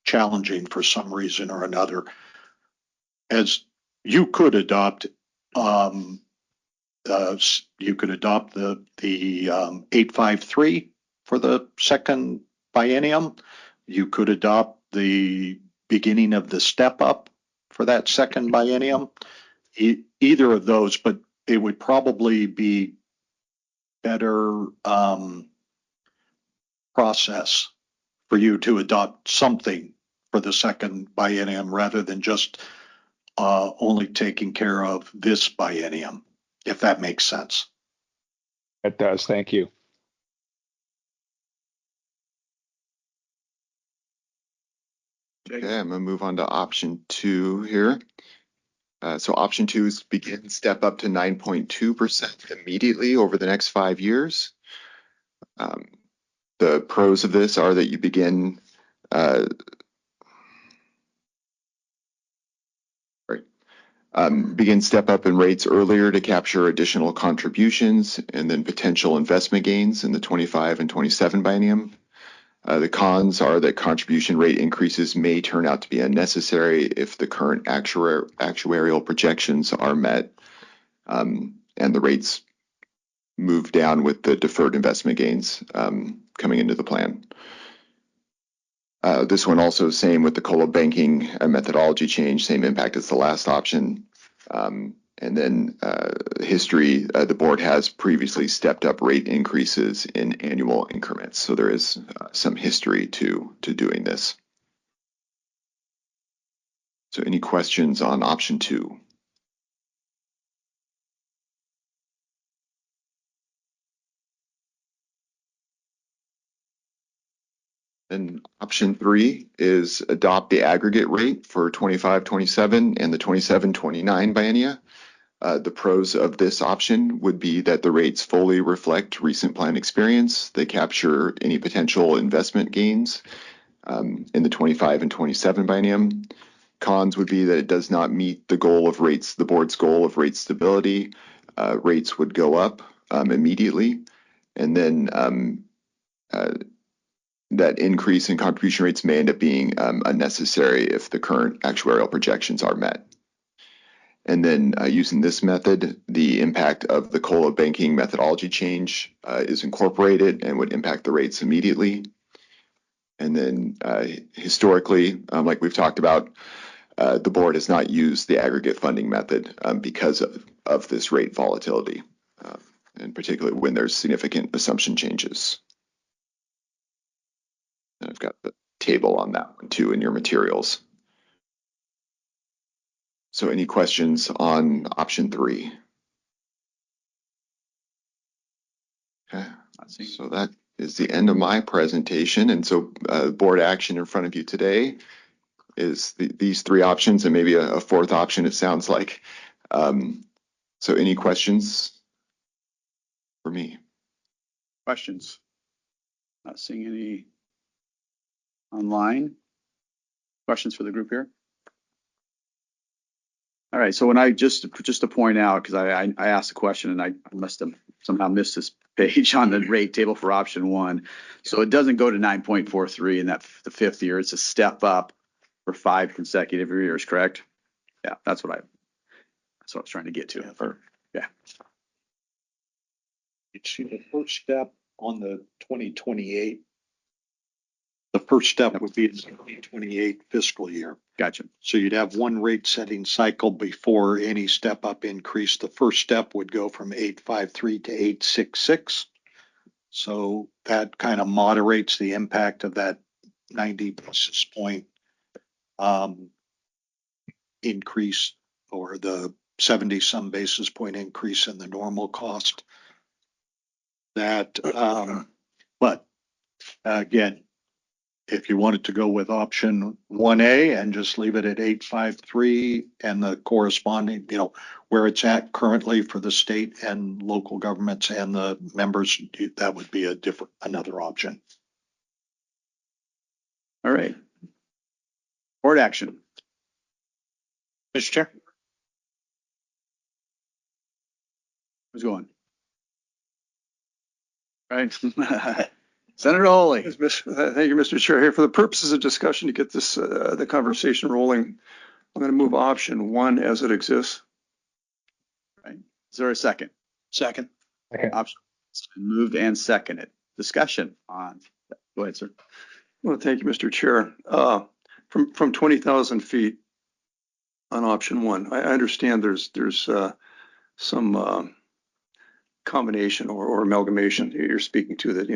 challenging for some reason or another. As you could adopt the 853 for the second biennium. You could adopt the beginning of the step up for that second biennium. Either of those, but it would probably be better process for you to adopt something for the second biennium rather than just only taking care of this biennium, if that makes sense. It does. Thank you. Okay, I'm gonna move on to option 2 here. So option 2 is begin step up to 9.2% immediately over the next 5 years. The pros of this are that you begin step up in rates earlier to capture additional contributions and then potential investment gains in the 25 and 27 biennium. The cons are that contribution rate increases may turn out to be unnecessary if the current actuarial projections are met, and the rates move down with the deferred investment gains coming into the plan. This one also same with the COLA banking methodology change, same impact as the last option. And then history, the board has previously stepped up rate increases in annual increments. So there is some history to doing this. So any questions on option 2? And option 3 is adopt the aggregate rate for 25-27 and the 27-29 biennia. The pros of this option would be that the rates fully reflect recent plan experience. They capture any potential investment gains. in the 25 and 27 biennium. Cons would be that it does not meet the goal of rates, the board's goal of rate stability. Rates would go up immediately, and then that increase in contribution rates may end up being unnecessary if the current actuarial projections are met. And then using this method, the impact of the COLA banking methodology change is incorporated and would impact the rates immediately. And then historically, like we've talked about, the board has not used the aggregate funding method because of this rate volatility, and particularly when there's significant assumption changes. And I've got the table on that one too in your materials. So any questions on option 3? Okay, so that is the end of my presentation. And so board action in front of you today is these 3 options and maybe a 4th option, it sounds like. So any questions for me? Questions? Not seeing any online. Questions for the group here? All right, so when I just to point out, because I asked a question and I must have somehow missed this page on the rate table for option 1. So it doesn't go to 9.43 in that the 5th year. It's a step up for 5 consecutive years, correct? Yeah, that's what I was trying to get to. Yeah. You see the first step on the 2028. The first step would be the 2028 fiscal year. Gotcha. So you'd have one rate setting cycle before any step up increase. The first step would go from 853 to 866. So that kind of moderates the impact of that 90 basis point increase, or the 70 some basis point increase in the normal cost. That, but again, if you wanted to go with option 1A and just leave it at 853 and the corresponding, where it's at currently for the state and local governments and the members, that would be another option. All right. Board action. Mr. Chair. Who's going? All right. Senator Holy. Thank you, Mr. Chair. Here, for the purposes of discussion, to get this the conversation rolling, I'm going to move option 1 as it exists. Right. Is there a second? Second. Option moved and seconded. Discussion on. Go ahead, sir. Well, thank you, Mr. Chair. From 20,000 feet on option 1, I understand there's some combination or amalgamation you're speaking to that,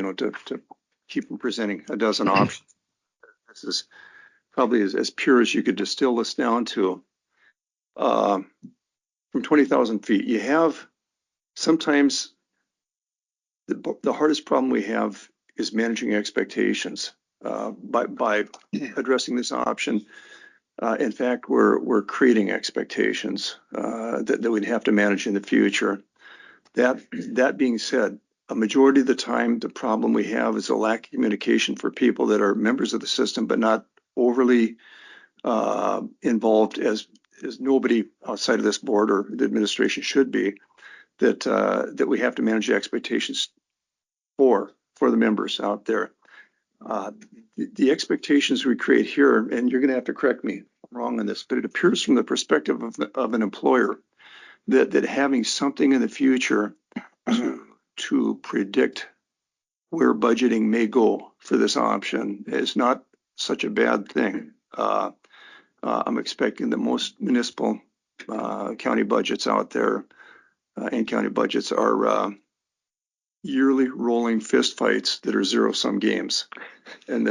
to keep from presenting a dozen options. This is probably as pure as you could distill this down to. From 20,000 feet, you have sometimes the hardest problem we have is managing expectations. By addressing this option, in fact, we're creating expectations that we'd have to manage in the future. That being said, a majority of the time, the problem we have is a lack of communication for people that are members of the system, but not overly involved as nobody outside of this board or the administration should be, that we have to manage the expectations for the members out there. The expectations we create here, and you're going to have to correct me if I'm wrong on this, but it appears from the perspective of an employer that having something in the future to predict where budgeting may go for this option is not such a bad thing. I'm expecting that most municipal county budgets out there and county budgets are yearly rolling fist fights that are zero-sum games, and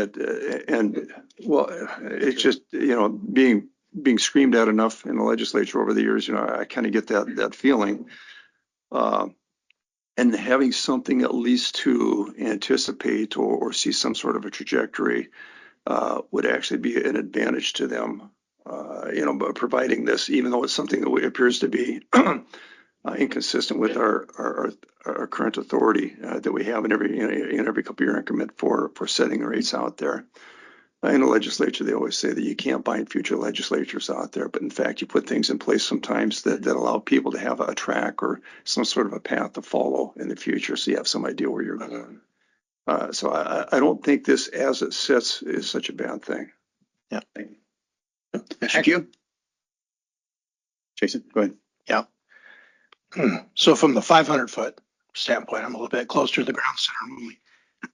it's just being screamed at enough in the legislature over the years. I kind of get that feeling, and having something at least to anticipate or see some sort of a trajectory would actually be an advantage to them. But providing this, even though it's something that appears to be inconsistent with our current authority that we have in every couple year increment for setting rates out there. in the legislature, they always say that you can't bind future legislatures out there, but in fact, you put things in place sometimes that allow people to have a track or some sort of a path to follow in the future, so you have some idea where you're going. So I don't think this, as it sits, is such a bad thing. Yeah. Thank you. Jason, go ahead. So from the 500-foot standpoint, I'm a little bit closer to the ground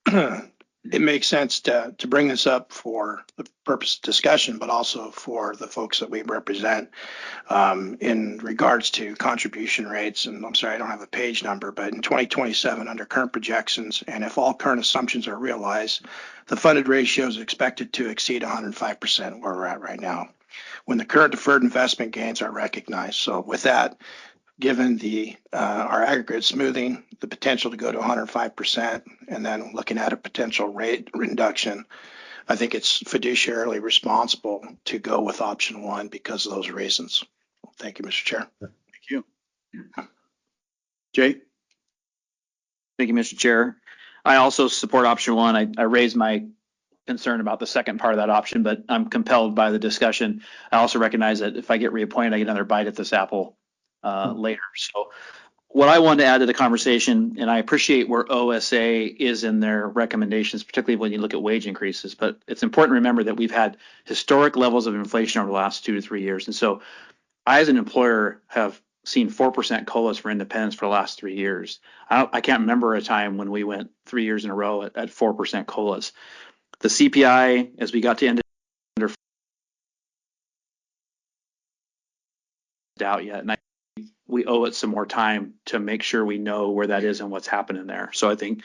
center. It makes sense to bring this up for the purpose of discussion, but also for the folks that we represent in regards to contribution rates. And I'm sorry, I don't have a page number, but in 2027, under current projections, and if all current assumptions are realized, the funded ratio is expected to exceed 105% where we're at right now, when the current deferred investment gains are recognized. So with that, given our aggregate smoothing, the potential to go to 105%, and then looking at a potential rate reduction, I think it's fiduciarily responsible to go with option one because of those reasons. Thank you, Mr. Chair. Thank you. Jay? Thank you, Mr. Chair. I also support option one. I raised my concern about the second part of that option, but I'm compelled by the discussion. I also recognize that if I get reappointed, I get another bite at this apple later. So what I wanted to add to the conversation, and I appreciate where OSA is in their recommendations, particularly when you look at wage increases, but it's important to remember that we've had historic levels of inflation over the last 2 to 3 years. And so I, as an employer, have seen 4% COLAs for independents for the last 3 years. I can't remember a time when we went 3 years in a row at 4% COLAs. The CPI, as we got to end under out yet, and we owe it some more time to make sure we know where that is and what's happening there. So I think,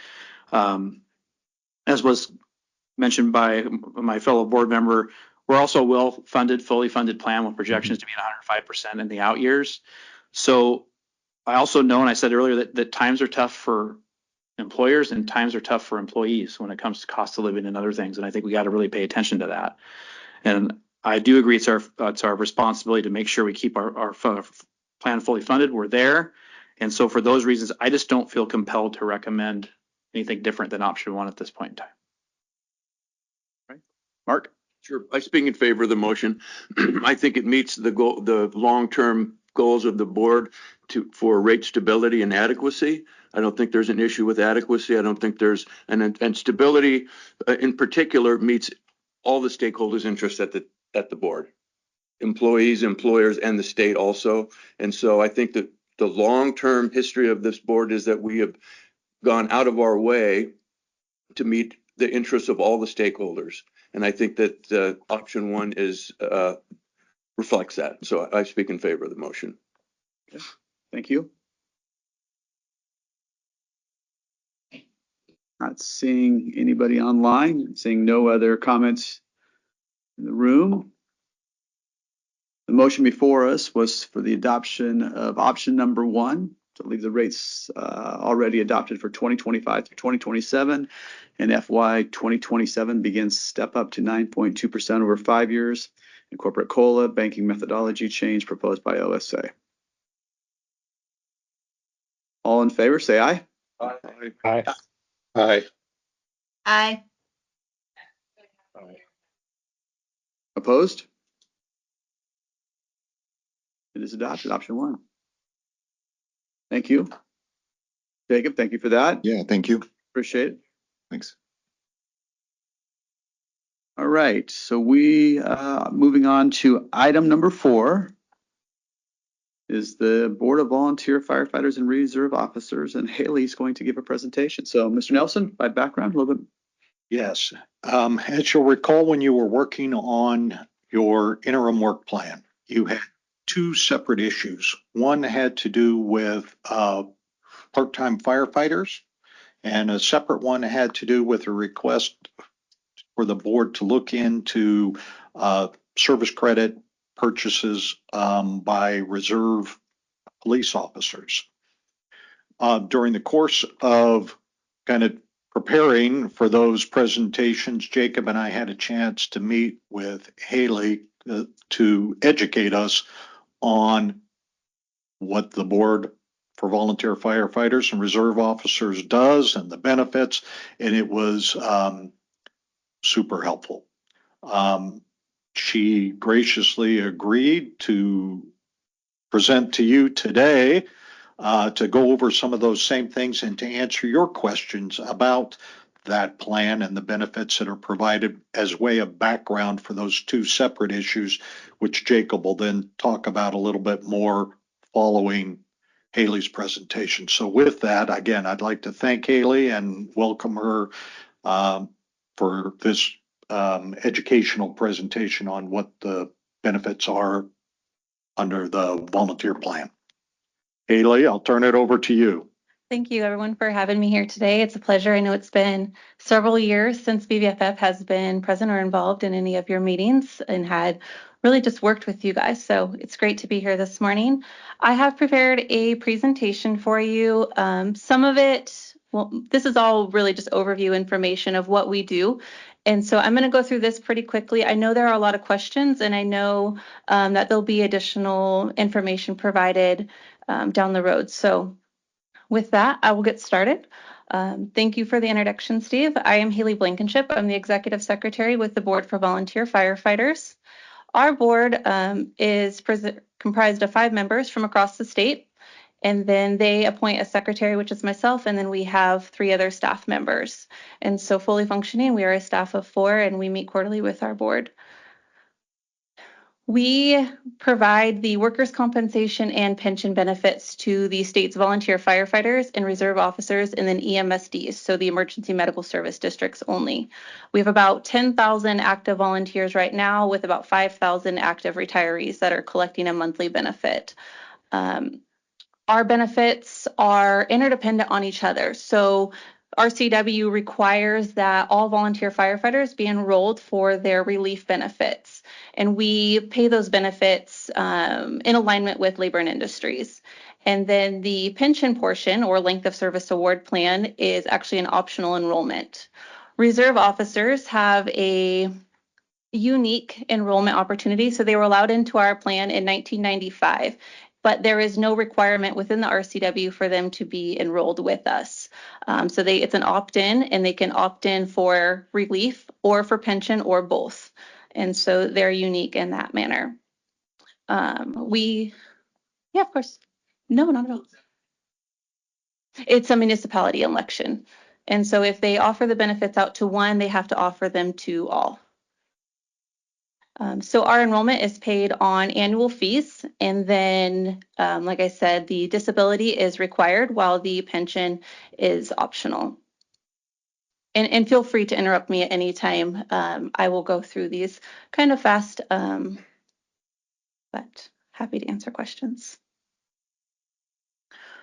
as was mentioned by my fellow board member, we're also a well-funded, fully funded plan with projections to be at 105% in the out years. So I also know, and I said earlier, that times are tough for employers and times are tough for employees when it comes to cost of living and other things. And I think we got to really pay attention to that. And I do agree it's our responsibility to make sure we keep our plan fully funded. We're there. And so for those reasons, I just don't feel compelled to recommend anything different than option one at this point in time. Right. Mark? Sure. I speak in favor of the motion. I think it meets the goal, the long-term goals of the board for rate stability and adequacy. I don't think there's an issue with adequacy. I don't think there's and stability in particular meets all the stakeholders' interests at the board. Employees, employers, and the state also. And so I think that the long-term history of this board is that we have gone out of our way to meet the interests of all the stakeholders. And I think that option one reflects that. So I speak in favor of the motion. Okay. Thank you. Not seeing anybody online, seeing no other comments in the room. The motion before us was for the adoption of option number one, to leave the rates already adopted for 2025 through 2027, and FY 2027 begins step up to 9.2% over 5 years, and corporate COLA banking methodology change proposed by OSA. All in favor, say aye. Aye. Aye. Aye. Opposed? It is adopted, option one. Thank you. Jacob, thank you for that. Yeah, thank you. Appreciate it. Thanks. All right, so we moving on to item number 4 is the Board of Volunteer Firefighters and Reserve Officers, and Haley's going to give a presentation. So Mr. Nelson, by background, a little bit. Yes. As you'll recall, when you were working on your interim work plan, you had 2 separate issues. One had to do with part-time firefighters, and a separate one had to do with a request for the board to look into service credit purchases by reserve police officers. During the course of kind of preparing for those presentations, Jacob and I had a chance to meet with Haley to educate us on what the Board for Volunteer Firefighters and Reserve Officers does and the benefits, and it was super helpful. She graciously agreed to present to you today to go over some of those same things and to answer your questions about that plan and the benefits that are provided as way of background for those two separate issues, which Jacob will then talk about a little bit more following Haley's presentation. So with that, again, I'd like to thank Haley and welcome her for this educational presentation on what the benefits are under the volunteer plan. Haley, I'll turn it over to you. Thank you, everyone, for having me here today. It's a pleasure. I know it's been several years since BVFF has been present or involved in any of your meetings and had really just worked with you guys. So it's great to be here this morning. I have prepared a presentation for you. Some of it, well, this is all really just overview information of what we do. And so I'm going to go through this pretty quickly. I know there are a lot of questions, and I know that there'll be additional information provided down the road. So with that, I will get started. Thank you for the introduction, Steve. I am Haley Blankenship. I'm the Executive Secretary with the Board for Volunteer Firefighters. Our board is comprised of 5 members from across the state, and then they appoint a secretary, which is myself, and then we have 3 other staff members. And so fully functioning, we are a staff of 4, and we meet quarterly with our board. We provide the workers' compensation and pension benefits to the state's volunteer firefighters and reserve officers and then EMSDs, so the emergency medical service districts only. We have about 10,000 active volunteers right now with about 5,000 active retirees that are collecting a monthly benefit. Our benefits are interdependent on each other. So RCW requires that all volunteer firefighters be enrolled for their relief benefits, and we pay those benefits in alignment with labor and industries. And then the pension portion or length of service award plan is actually an optional enrollment. Reserve officers have a unique enrollment opportunity. So they were allowed into our plan in 1995. But there is no requirement within the RCW for them to be enrolled with us. So it's an opt-in, and they can opt in for relief or for pension or both. And so they're unique in that manner. Yeah, of course. No, not at all. It's a municipality election. And so if they offer the benefits out to one, they have to offer them to all. So our enrollment is paid on annual fees, and then, like I said, the disability is required while the pension is optional. And feel free to interrupt me at any time. I will go through these kind of fast, but happy to answer questions.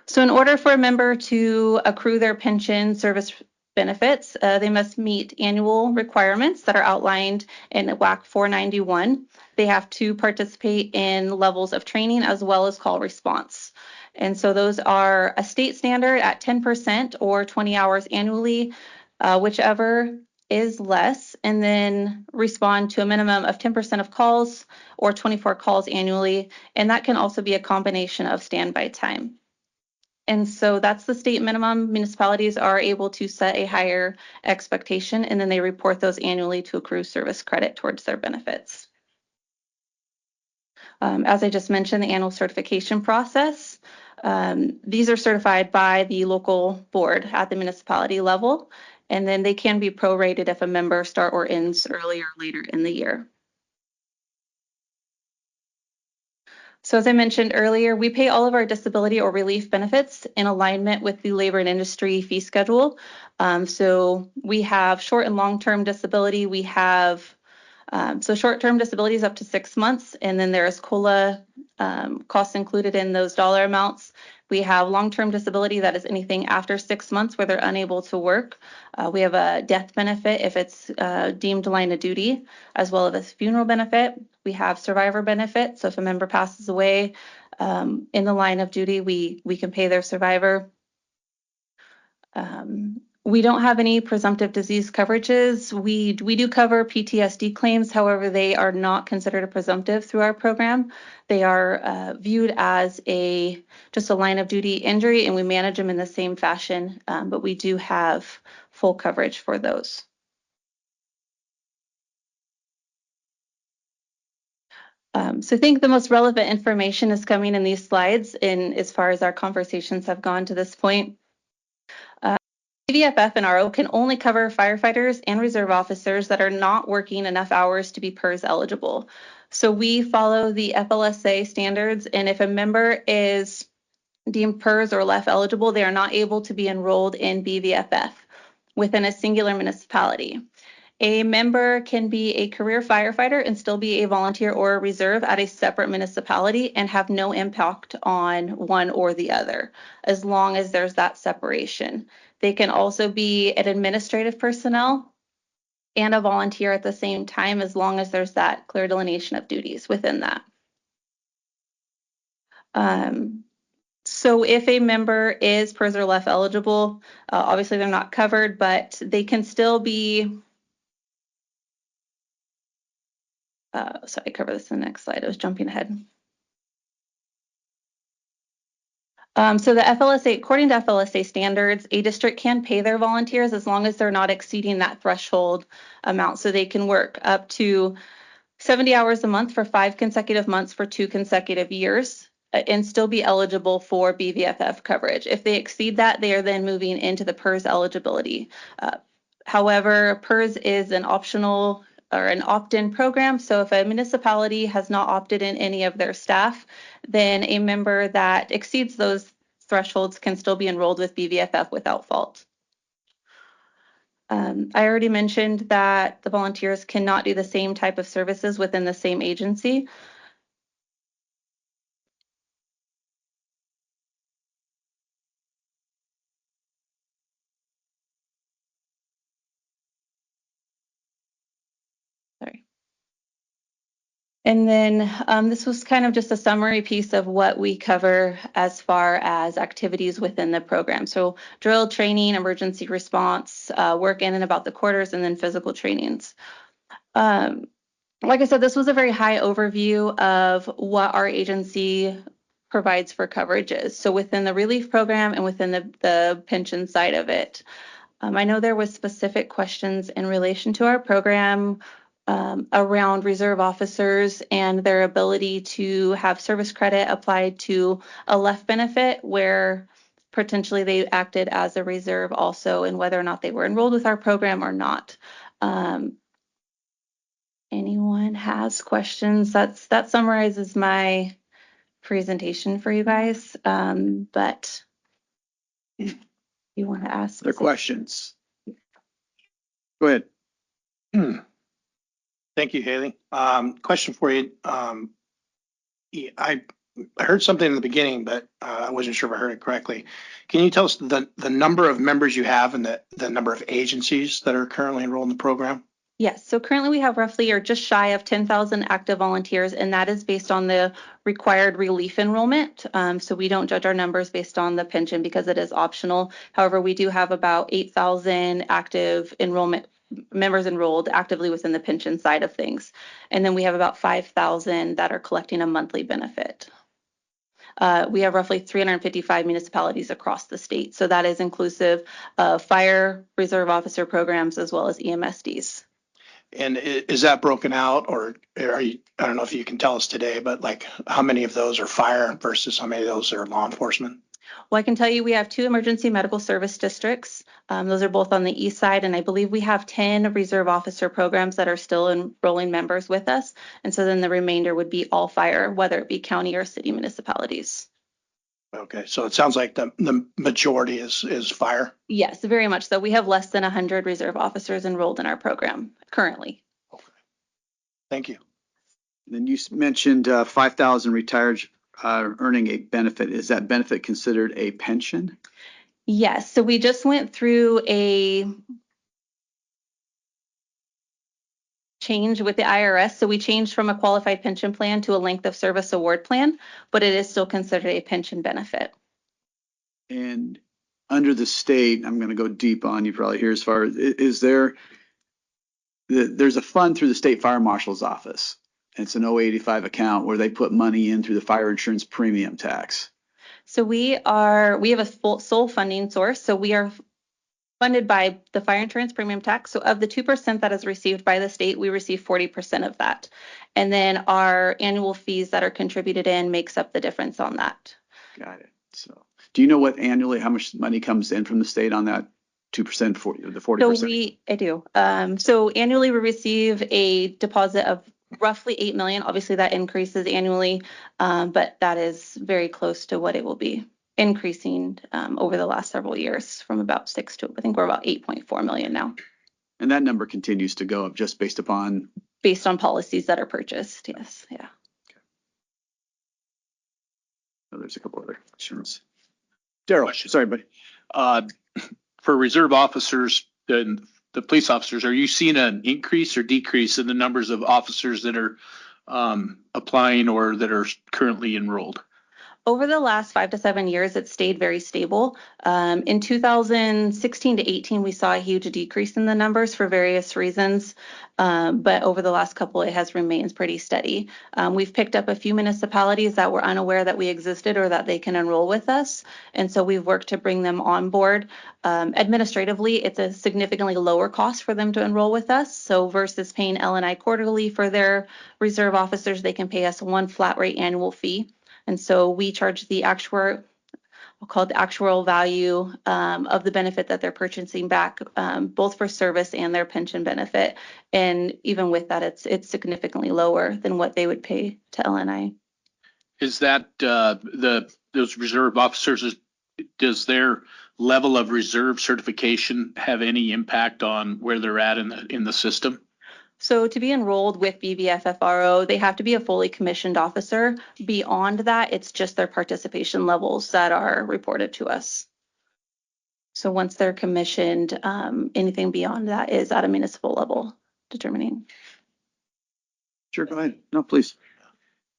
So in order for a member to accrue their pension service benefits, they must meet annual requirements that are outlined in WAC 491. They have to participate in levels of training as well as call response. And so those are a state standard at 10% or 20 hours annually, whichever is less, and then respond to a minimum of 10% of calls or 24 calls annually. And that can also be a combination of standby time. And so that's the state minimum. Municipalities are able to set a higher expectation, and then they report those annually to accrue service credit towards their benefits. As I just mentioned, the annual certification process. These are certified by the local board at the municipality level, and then they can be prorated if a member starts or ends earlier or later in the year. So as I mentioned earlier, we pay all of our disability or relief benefits in alignment with the labor and industry fee schedule. So we have short and long-term disability. We have so short-term disability is up to 6 months, and then there's COLA costs included in those dollar amounts. We have long-term disability that is anything after 6 months where they're unable to work. We have a death benefit if it's deemed line of duty, as well as a funeral benefit. We have survivor benefit. So if a member passes away in the line of duty, we can pay their survivor. We don't have any presumptive disease coverages. We do cover PTSD claims. However, they are not considered a presumptive through our program. They are viewed as just a line of duty injury, and we manage them in the same fashion, but we do have full coverage for those. So I think the most relevant information is coming in these slides in as far as our conversations have gone to this point. BVFF and RO can only cover firefighters and reserve officers that are not working enough hours to be PERS eligible. So we follow the FLSA standards, and if a member is deemed PERS or LEF eligible, they are not able to be enrolled in BVFF within a singular municipality. A member can be a career firefighter and still be a volunteer or a reserve at a separate municipality and have no impact on one or the other, as long as there's that separation. They can also be an administrative personnel and a volunteer at the same time, as long as there's that clear delineation of duties within that. So if a member is PERS or LEF eligible, obviously they're not covered, but they can still be. So I cover this in the next slide. I was jumping ahead. So the FLSA, according to FLSA standards, a district can pay their volunteers as long as they're not exceeding that threshold amount. So they can work up to 70 hours a month for 5 consecutive months for 2 consecutive years and still be eligible for BVFF coverage. If they exceed that, they are then moving into the PERS eligibility. However, PERS is an optional or an opt-in program. So if a municipality has not opted in any of their staff, then a member that exceeds those thresholds can still be enrolled with BVFF without fault. I already mentioned that the volunteers cannot do the same type of services within the same agency. Sorry. And then this was kind of just a summary piece of what we cover as far as activities within the program. So drill, training, emergency response, work in and about the quarters, and then physical trainings. Like I said, this was a very high overview of what our agency provides for coverages. So within the relief program and within the pension side of it. I know there was specific questions in relation to our program around reserve officers and their ability to have service credit applied to a LEF benefit where potentially they acted as a reserve also, and whether or not they were enrolled with our program or not. Anyone has questions? That summarizes my presentation for you guys. But you want to ask? Other questions? Go ahead. Thank you, Haley. Question for you. I heard something in the beginning, but I wasn't sure if I heard it correctly. Can you tell us the number of members you have and the number of agencies that are currently enrolled in the program? Yes, so currently we have roughly or just shy of 10,000 active volunteers, and that is based on the required relief enrollment. So we don't judge our numbers based on the pension because it is optional. However, we do have about 8,000 active enrollment members enrolled actively within the pension side of things. And then we have about 5,000 that are collecting a monthly benefit. We have roughly 355 municipalities across the state. So that is inclusive of fire, reserve officer programs, as well as EMSDs. And is that broken out, or are you, I don't know if you can tell us today, but like how many of those are fire versus how many of those are law enforcement? Well, I can tell you we have 2 emergency medical service districts. Those are both on the east side, and I believe we have 10 reserve officer programs that are still enrolling members with us. And so then the remainder would be all fire, whether it be county or city municipalities. Okay, so it sounds like the majority is fire. Yes, very much so. We have less than 100 reserve officers enrolled in our program currently. Okay. Thank you. Then you mentioned 5,000 retired earning a benefit. Is that benefit considered a pension? Yes, so we just went through a change with the IRS. So we changed from a qualified pension plan to a length of service award plan, but it is still considered a pension benefit. And under the state, I'm going to go deep on you probably here as far as, is there, there's a fund through the state fire marshal's office. It's an 085 account where they put money in through the fire insurance premium tax. So we have a full sole funding source. So we are funded by the fire insurance premium tax. So of the 2% that is received by the state, we receive 40% of that. And then our annual fees that are contributed in makes up the difference on that. Got it. So, do you know what annually, how much money comes in from the state on that 2% for the 40%? I do. So annually we receive a deposit of roughly 8 million. Obviously that increases annually, but that is very close to what it will be increasing over the last several years from about 6 to, I think we're about 8.4 million now. And that number continues to go up just based on Policies that are purchased. Yes. Yeah. Oh, there's a couple other questions. Daryl, sorry, buddy. For reserve officers and the police officers, are you seeing an increase or decrease in the numbers of officers that are applying or that are currently enrolled? Over the last 5 to 7 years, it's stayed very stable. In 2016 to 18, we saw a huge decrease in the numbers for various reasons. But over the last couple, it has remained pretty steady. We've picked up a few municipalities that were unaware that we existed or that they can enroll with us. And so we've worked to bring them on board. Administratively, it's a significantly lower cost for them to enroll with us. So versus paying L&I quarterly for their reserve officers, they can pay us one flat rate annual fee. And so we charge the actual, we'll call it the actual value of the benefit that they're purchasing back, both for service and their pension benefit. And even with that, it's significantly lower than what they would pay to LNI. Is that those reserve officers, does their level of reserve certification have any impact on where they're at in the system? So to be enrolled with BVFFRO, they have to be a fully commissioned officer. Beyond that, it's just their participation levels that are reported to us. So once they're commissioned, anything beyond that is at a municipal level determining. Sure, go ahead. No, please.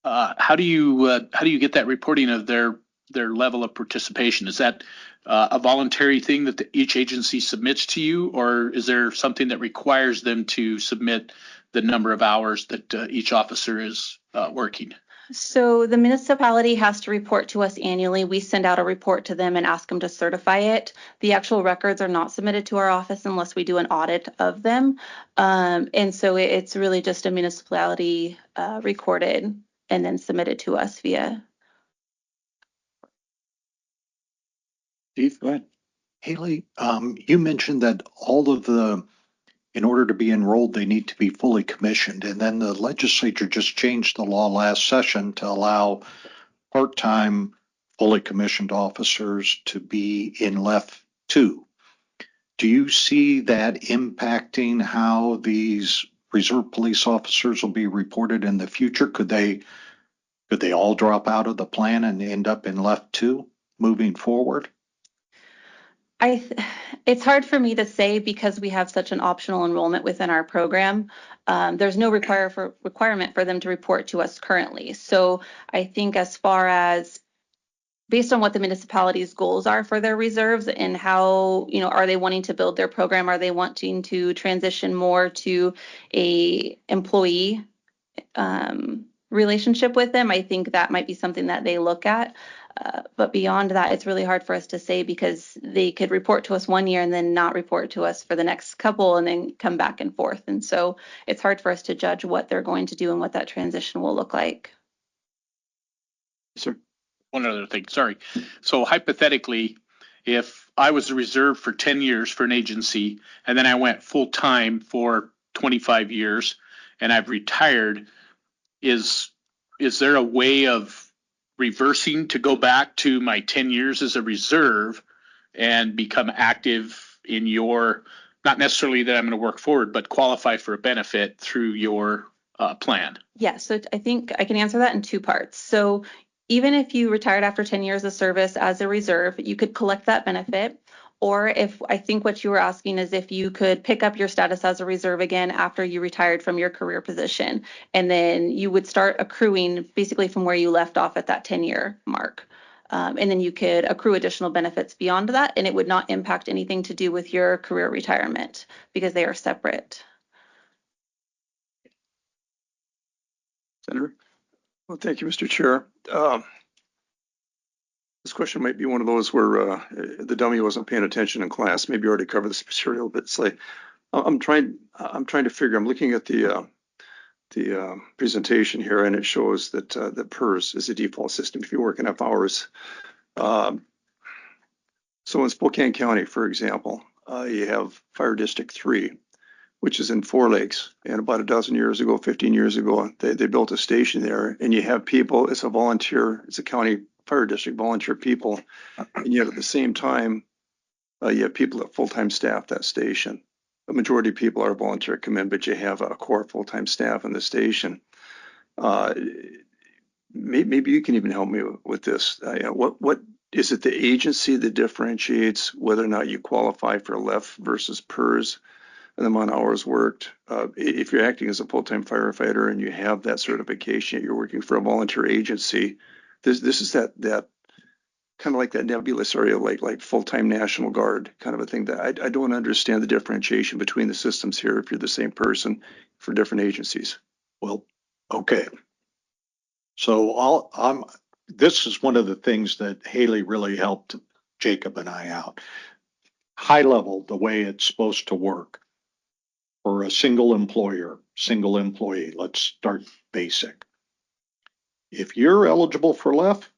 How do you get that reporting of their level of participation? Is that a voluntary thing that each agency submits to you, or is there something that requires them to submit the number of hours that each officer is working? So the municipality has to report to us annually. We send out a report to them and ask them to certify it. The actual records are not submitted to our office unless we do an audit of them. And so it's really just a municipality recorded and then submitted to us via. Steve, go ahead. Haley, you mentioned that in order to be enrolled, they need to be fully commissioned. And then the legislature just changed the law last session to allow part-time, fully commissioned officers to be in LEF 2. Do you see that impacting how these reserve police officers will be reported in the future? Could they all drop out of the plan and end up in LEF 2 moving forward? It's hard for me to say because we have such an optional enrollment within our program. There's no requirement for them to report to us currently. So I think as far as based on what the municipality's goals are for their reserves and how, are they wanting to build their program? Are they wanting to transition more to a employee relationship with them? I think that might be something that they look at. But beyond that, it's really hard for us to say because they could report to us one year and then not report to us for the next couple and then come back and forth. And so it's hard for us to judge what they're going to do and what that transition will look like. Sir. One other thing, sorry. So hypothetically, if I was a reserve for 10 years for an agency and then I went full time for 25 years and I've retired, is there a way of reversing to go back to my 10 years as a reserve and become active in your, not necessarily that I'm going to work forward, but qualify for a benefit through your plan? Yeah, so I think I can answer that in two parts. So even if you retired after 10 years of service as a reserve, you could collect that benefit. Or if I think what you were asking is if you could pick up your status as a reserve again after you retired from your career position, and then you would start accruing basically from where you left off at that 10-year mark. And then you could accrue additional benefits beyond that, and it would not impact anything to do with your career retirement because they are separate. Senator? Well, thank you, Mr. Chair. This question might be one of those where the dummy wasn't paying attention in class. Maybe you already covered this material, but it's like I'm trying to figure. I'm looking at the presentation here, and it shows that that PERS is a default system if you work enough hours. So in Spokane County, for example, you have Fire District 3, which is in 4 Lakes. And about 15 years ago, they built a station there. And you have people, it's a county fire district, volunteer people. And yet at the same time, you have people that full-time staff that station. The majority of people are volunteer come in, but you have a core full-time staff in the station. Maybe you can even help me with this. What is it, the agency that differentiates whether or not you qualify for LEF versus PERS and the amount of hours worked? If you're acting as a full-time firefighter and you have that certification, you're working for a volunteer agency, this is that kind of like that nebulous area, like full-time National Guard kind of a thing that I don't understand the differentiation between the systems here if you're the same person for different agencies. Well, okay. So this is one of the things that Haley really helped Jacob and I out. High level, the way it's supposed to work for a single employee, let's start basic. If you're eligible for LEF,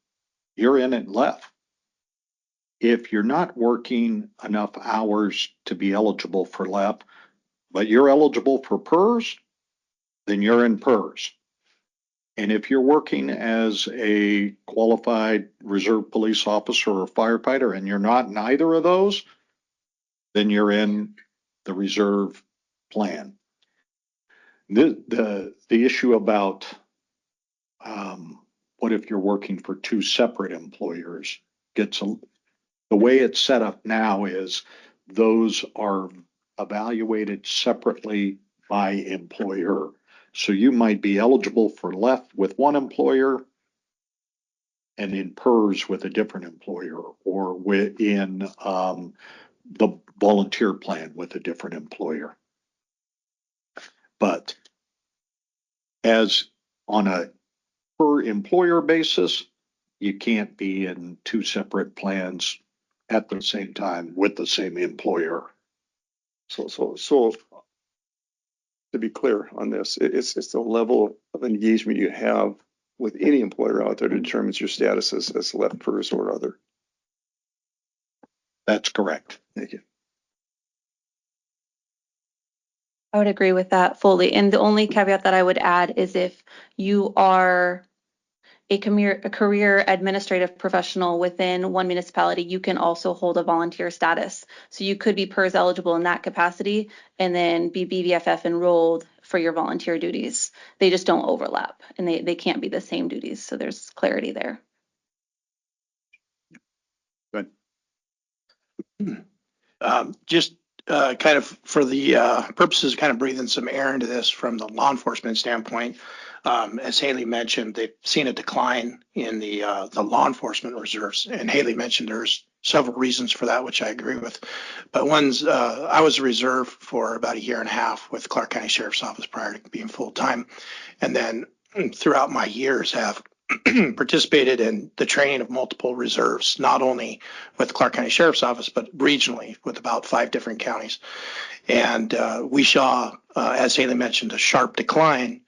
you're in at LEF. If you're not working enough hours to be eligible for LEF, but you're eligible for PERS, then you're in PERS. And if you're working as a qualified reserve police officer or firefighter and you're not in either of those, then you're in the reserve plan. The issue about what if you're working for 2 separate employers the way it's set up now is those are evaluated separately by employer. So you might be eligible for LEF with one employer and in PERS with a different employer, or within the volunteer plan with a different employer. But as on a per employer basis, you can't be in 2 separate plans at the same time with the same employer. So to be clear on this, it's the level of engagement you have with any employer out there that determines your status as LEF, PERS, or other. That's correct. Thank you. I would agree with that fully. And the only caveat that I would add is if you are a career administrative professional within one municipality, you can also hold a volunteer status. So you could be PERS eligible in that capacity and then be BVFF enrolled for your volunteer duties. They just don't overlap and they can't be the same duties. So there's clarity there. Good. Just kind of for the purposes of kind of breathing some air into this from the law enforcement standpoint, as Haley mentioned, they've seen a decline in the law enforcement reserves. And Haley mentioned there's several reasons for that, which I agree with. But I was a reserve for about 1.5 years with Clark County Sheriff's Office prior to being full-time. And then throughout my years have participated in the training of multiple reserves, not only with Clark County Sheriff's Office, but regionally with about 5 different counties. And we saw, as Haley mentioned, a sharp decline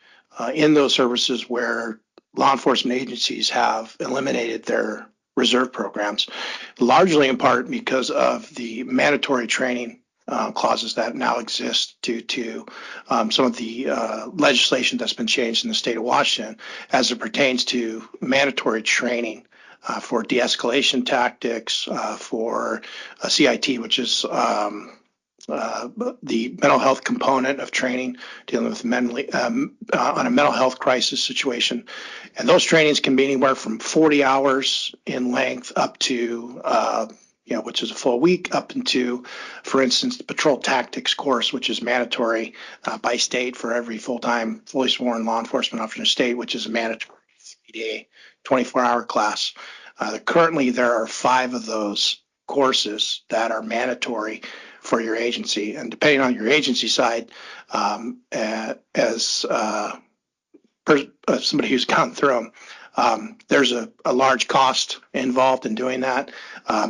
in those services where law enforcement agencies have eliminated their reserve programs, largely in part because of the mandatory training clauses that now exist due to some of the legislation that's been changed in the state of Washington as it pertains to mandatory training for de-escalation tactics, for CIT, which is the mental health component of training, dealing with on a mental health crisis situation. And those trainings can be anywhere from 40 hours in length up to which is a full week, up into, for instance, the patrol tactics course, which is mandatory by state for every full-time, fully sworn law enforcement officer in the state, which is a mandatory 3-day, 24-hour class. Currently, there are 5 of those courses that are mandatory for your agency. And depending on your agency side, as somebody who's gone through them, There's a large cost involved in doing that.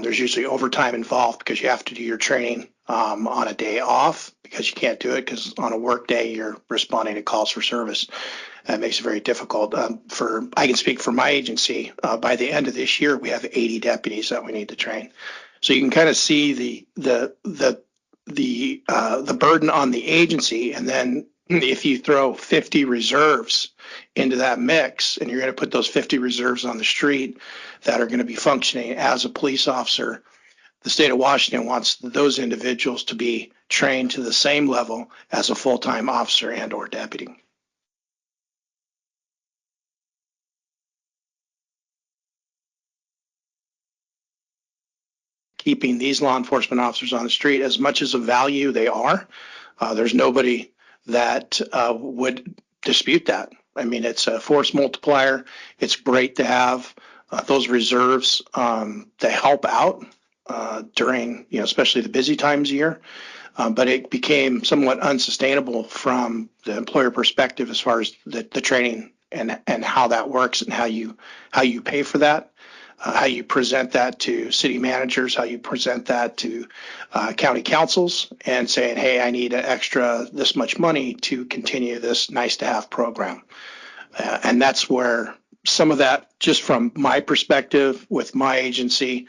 There's usually overtime involved because you have to do your training on a day off because you can't do it because on a work day you're responding to calls for service. That makes it very difficult. I can speak for my agency. By the end of this year, we have 80 deputies that we need to train. So you can kind of see the burden on the agency, and then if you throw 50 reserves into that mix, and you're going to put those 50 reserves on the street that are going to be functioning as a police officer, the state of Washington wants those individuals to be trained to the same level as a full-time officer and or deputy. Keeping these law enforcement officers on the street, as much as a value they are, there's nobody that would dispute that. I mean, it's a force multiplier. It's great to have those reserves to help out during, especially the busy times of year. But it became somewhat unsustainable from the employer perspective as far as the training and how that works and how you pay for that. How you present that to city managers, how you present that to county councils, and saying, hey, I need an extra this much money to continue this nice to have program. And that's where some of that, just from my perspective with my agency,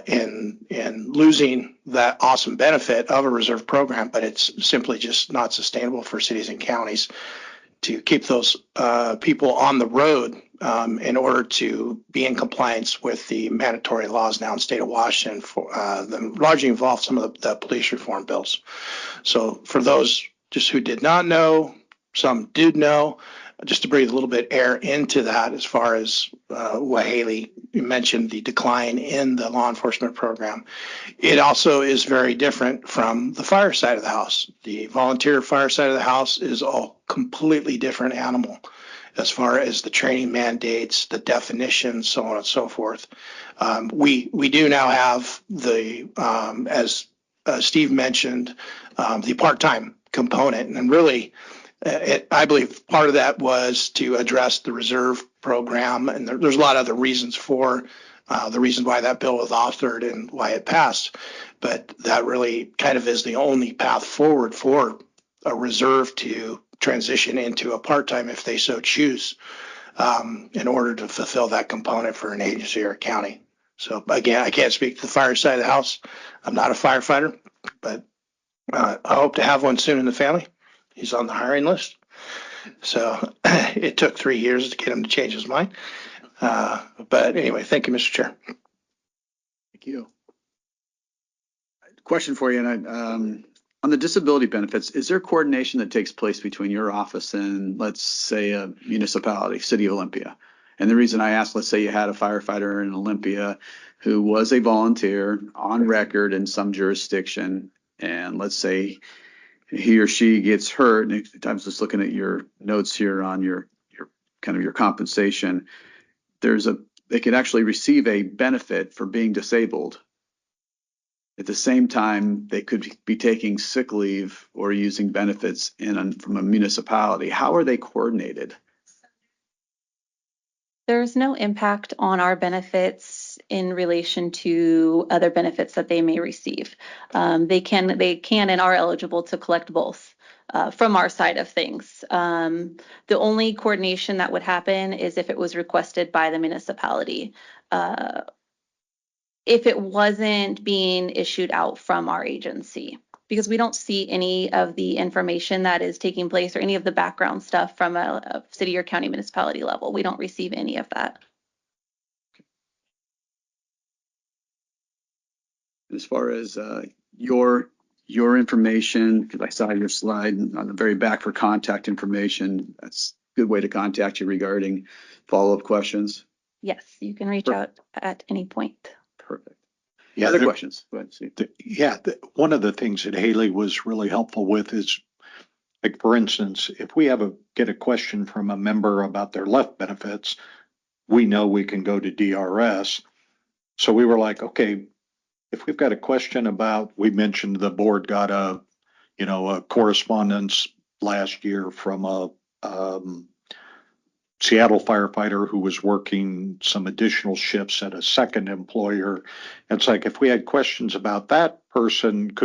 in losing that awesome benefit of a reserve program, but it's simply just not sustainable for cities and counties to keep those people on the road in order to be in compliance with the mandatory laws now in the state of Washington for them largely involve some of the police reform bills. So for those just who did not know, some did know, just to breathe a little bit air into that as far as what Haley mentioned, the decline in the law enforcement program. It also is very different from the fire side of the house. The volunteer fire side of the house is a completely different animal as far as the training mandates, the definitions, so on and so forth. We do now have the, as Steve mentioned, the part-time component, and really, I believe part of that was to address the reserve program, and there's a lot of other reasons for the reason why that bill was authored and why it passed. But that really kind of is the only path forward for a reserve to transition into a part-time if they so choose, in order to fulfill that component for an agency or a county. So again, I can't speak to the fire side of the house. I'm not a firefighter, but I hope to have one soon in the family. He's on the hiring list. So it took 3 years to get him to change his mind. But anyway, thank you, Mr. Chair. Thank you. Question for you, and on the disability benefits, is there coordination that takes place between your office and, let's say, a municipality, City of Olympia? And the reason I asked, let's say you had a firefighter in Olympia who was a volunteer on record in some jurisdiction, and let's say he or she gets hurt, and I was just looking at your notes here on your kind of your compensation. They could actually receive a benefit for being disabled. At the same time, they could be taking sick leave or using benefits from a municipality. How are they coordinated? There's no impact on our benefits in relation to other benefits that they may receive. They can and are eligible to collect both from our side of things. The only coordination that would happen is if it was requested by the municipality. If it wasn't being issued out from our agency, because we don't see any of the information that is taking place or any of the background stuff from a city or county municipality level. We don't receive any of that. As far as your information, because I saw your slide on the very back for contact information, that's a good way to contact you regarding follow-up questions. Yes, you can reach out at any point. Perfect. Yeah, Other questions? Go ahead, Steve. One of the things that Haley was really helpful with is, like, for instance, if we get a question from a member about their left benefits, we know we can go to DRS. So we were like, okay, if we've got a question about, we mentioned the board got a correspondence last year from a Seattle firefighter who was working some additional shifts at a second employer. It's like if we had questions about that person,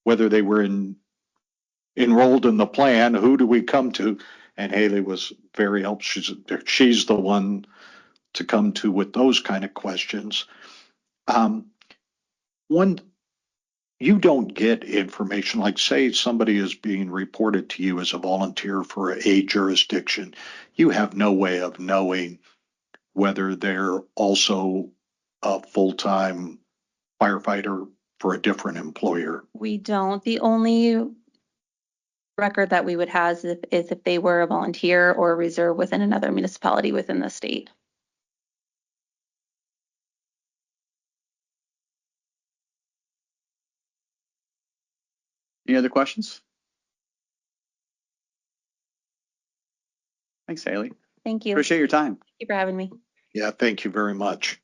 whether they were enrolled in the plan, who do we come to? And Haley was very helpful. She's the one to come to with those kind of questions. One, you don't get information like, say, somebody is being reported to you as a volunteer for a jurisdiction. You have no way of knowing whether they're also a full-time firefighter for a different employer. We don't. The only record that we would have is if they were a volunteer or a reserve within another municipality within the state. Any other questions? Thanks, Haley. Thank you. Appreciate your time. Thank you for having me. Yeah, thank you very much.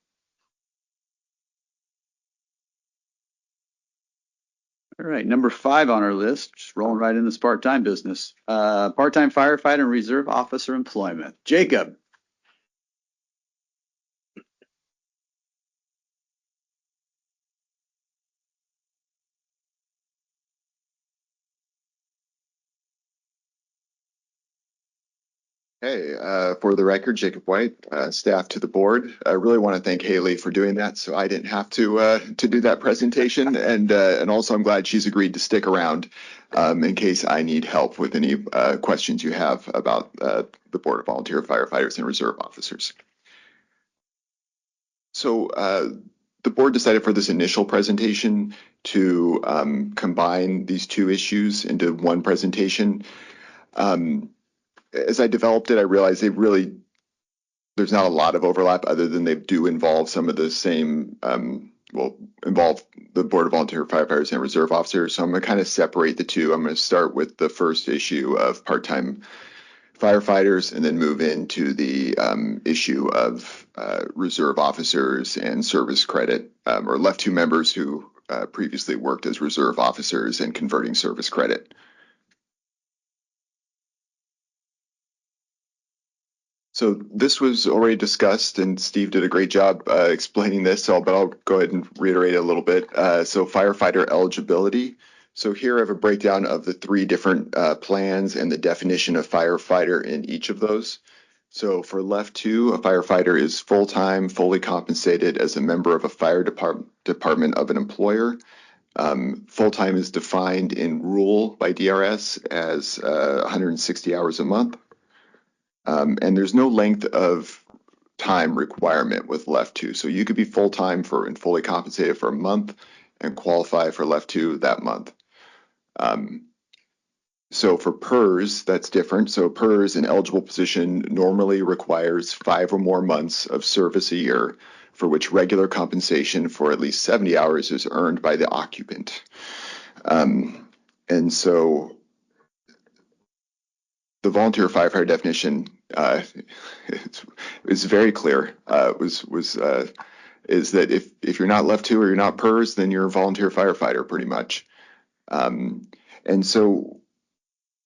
All right, number 5 on our list, just rolling right in this part-time business. Part-time firefighter and reserve officer employment. Jacob. Hey, for the record, Jacob White, staff to the board. I really want to thank Haley for doing that, so I didn't have to do that presentation, and also I'm glad she's agreed to stick around in case I need help with any questions you have about the Board of Volunteer Firefighters and Reserve Officers. So the board decided for this initial presentation to combine these two issues into one presentation. As I developed it, I realized there's not a lot of overlap other than they do involve some of the same, involve the Board of Volunteer Firefighters and Reserve Officers. So I'm going to kind of separate the two. I'm going to start with the first issue of part-time firefighters and then move into the issue of reserve officers and service credit, or left two members who previously worked as reserve officers and converting service credit. So this was already discussed, and Steve did a great job explaining this, but I'll go ahead and reiterate it a little bit. So firefighter eligibility. So here I have a breakdown of the 3 different plans and the definition of firefighter in each of those. So for left 2, a firefighter is full-time, fully compensated as a member of a fire department of an employer. Full-time is defined in rule by DRS as 160 hours a month. And there's no length of time requirement with left 2. So you could be full-time and fully compensated for a month and qualify for left 2 that month. So for PERS, that's different. So PERS, an eligible position, normally requires 5 or more months of service a year for which regular compensation for at least 70 hours is earned by the occupant. And so the volunteer firefighter definition is very clear. Is that if you're not left 2 or you're not PERS, then you're a volunteer firefighter pretty much. And so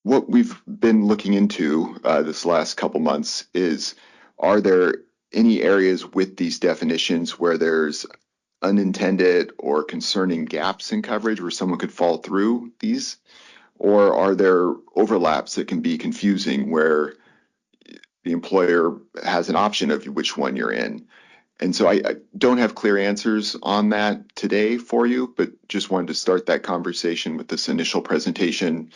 what we've been looking into this last couple months is, are there any areas with these definitions where there's unintended or concerning gaps in coverage where someone could fall through these? Or are there overlaps that can be confusing where the employer has an option of which one you're in? And so I don't have clear answers on that today for you, but just wanted to start that conversation with this initial presentation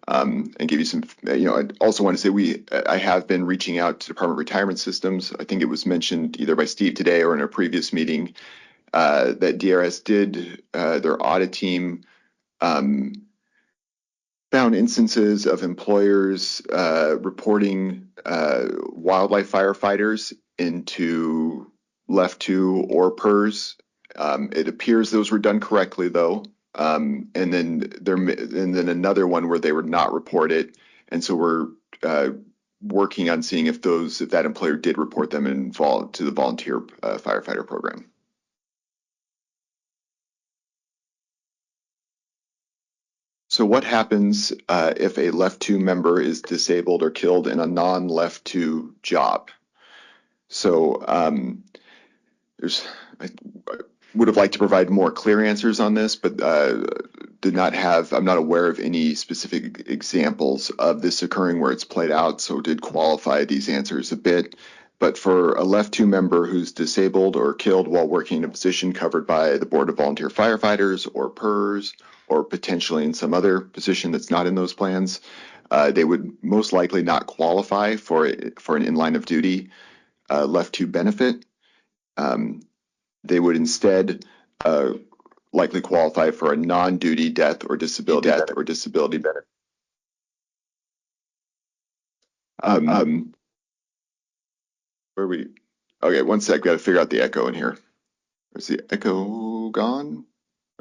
and give you some, I also want to say I have been reaching out to Department of Retirement Systems. I think it was mentioned either by Steve today or in a previous meeting that DRS did, their audit team found instances of employers reporting wildlife firefighters into left 2 or PERS. It appears those were done correctly though. And then another one where they were not reported. And so we're working on seeing if that employer did report them involved to the volunteer firefighter program. So what happens if a left 2 member is disabled or killed in a non-left 2 job? So I would have liked to provide more clear answers on this, but I'm not aware of any specific examples of this occurring where it's played out, so did qualify these answers a bit. But for a left 2 member who's disabled or killed while working in a position covered by the Board of Volunteer Firefighters or PERS, or potentially in some other position that's not in those plans, they would most likely not qualify for an in-line of duty left 2 benefit. They would instead likely qualify for a non-duty death or disability benefit. Where we? Okay, one sec. Got to figure out the echo in here. Is the echo gone?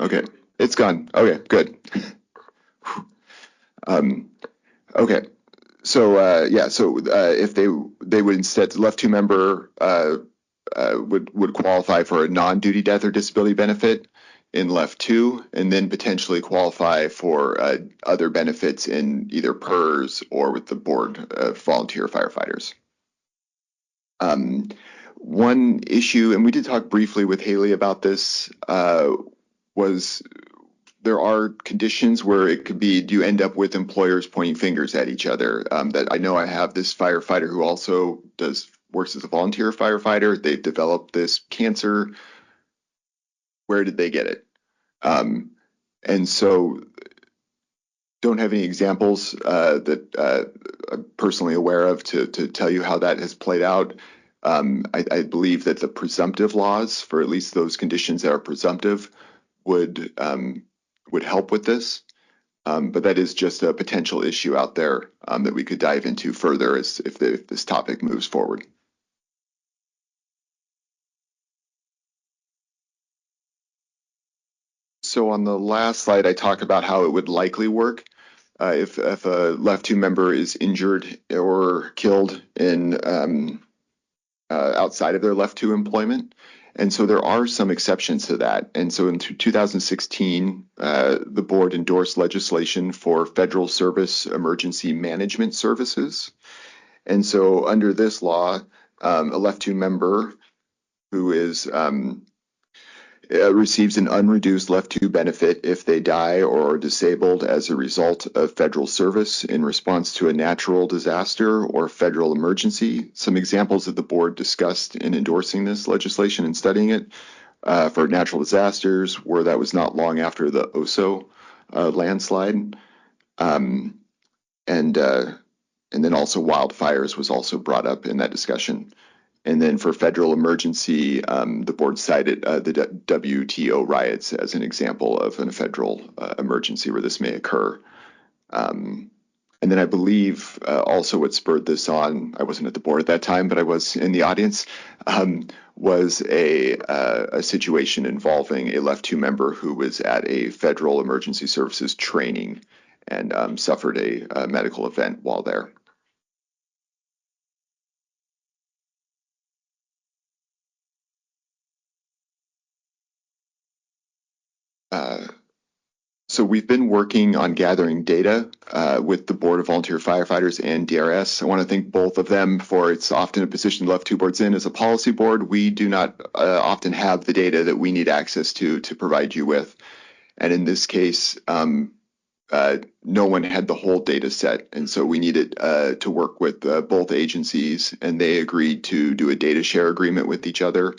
Okay, it's gone. Okay, good. Okay, so if they would instead, the left 2 member would qualify for a non-duty death or disability benefit in left 2, and then potentially qualify for other benefits in either PERS or with the Board of Volunteer Firefighters. One issue, and we did talk briefly with Haley about this, was there are conditions where it could be, do you end up with employers pointing fingers at each other? That I know I have this firefighter who also works as a volunteer firefighter. They've developed this cancer. Where did they get it? And so don't have any examples that I'm personally aware of to tell you how that has played out. I believe that the presumptive laws for at least those conditions that are presumptive would help with this. But that is just a potential issue out there that we could dive into further if this topic moves forward. So on the last slide, I talk about how it would likely work if a left 2 member is injured or killed in outside of their left 2 employment. And so there are some exceptions to that. And so in 2016, the board endorsed legislation for Federal Service Emergency Management Services. And so under this law, a left 2 member who is receives an unreduced left 2 benefit if they die or are disabled as a result of federal service in response to a natural disaster or federal emergency. Some examples that the board discussed in endorsing this legislation and studying it for natural disasters, where that was not long after the Oso landslide, and then also wildfires was also brought up in that discussion. And then for federal emergency, the board cited the WTO riots as an example of a federal emergency where this may occur. And then I believe also what spurred this on, I wasn't at the board at that time, but I was in the audience, was a situation involving a left 2 member who was at a federal emergency services training and suffered a medical event while there. So we've been working on gathering data with the Board of Volunteer Firefighters and DRS. I want to thank both of them for it's often a position left 2 boards in as a policy board. We do not often have the data that we need access to provide you with. And in this case, no one had the whole data set. And so we needed to work with both agencies, and they agreed to do a data share agreement with each other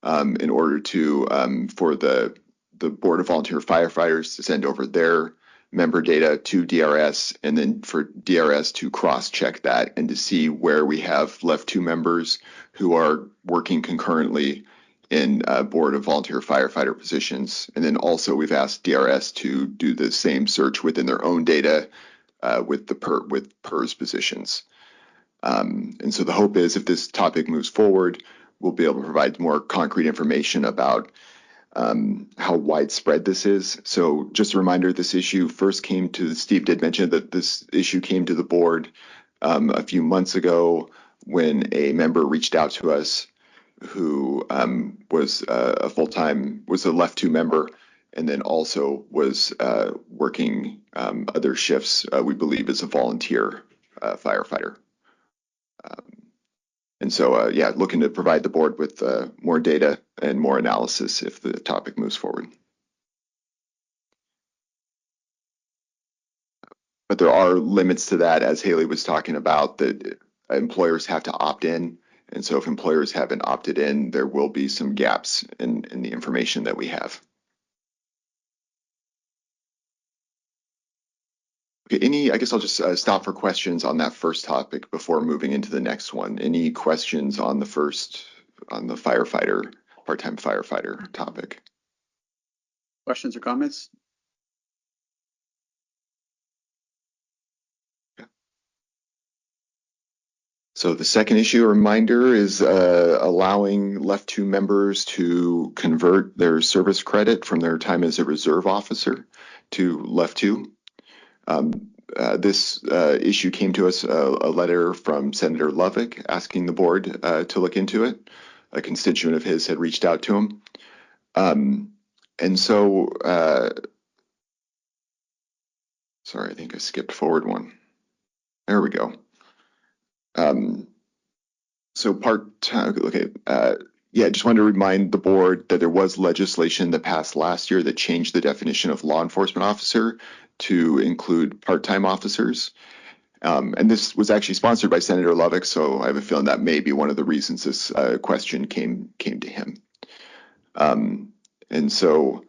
in order to, for the Board of Volunteer Firefighters to send over their member data to DRS, and then for DRS to cross-check that and to see where we have left 2 members who are working concurrently in Board of Volunteer Firefighter positions. And then also we've asked DRS to do the same search within their own data with PERS positions. And so the hope is if this topic moves forward, we'll be able to provide more concrete information about how widespread this is. So just a reminder, this issue first came to, Steve did mention that this issue came to the board a few months ago when a member reached out to us who was a left 2 member and then also was working other shifts, we believe, as a volunteer firefighter. And so, yeah, looking to provide the board with more data and more analysis if the topic moves forward. But there are limits to that, as Haley was talking about, that employers have to opt in. And so if employers haven't opted in, there will be some gaps in the information that we have. Okay, I guess I'll just stop for questions on that first topic before moving into the next one. Any questions on the firefighter, part-time firefighter topic? Questions or comments? So the second issue, a reminder, is allowing Left 2 members to convert their service credit from their time as a reserve officer to Left 2. This issue came to us, a letter from Senator Lovick asking the board to look into it. A constituent of his had reached out to him. And so, sorry, I think I skipped forward one. There we go. So part-time, okay, yeah, just wanted to remind the board that there was legislation that passed last year that changed the definition of law enforcement officer to include part-time officers. And this was actually sponsored by Senator Lovick, so I have a feeling that may be one of the reasons this question came to him. And so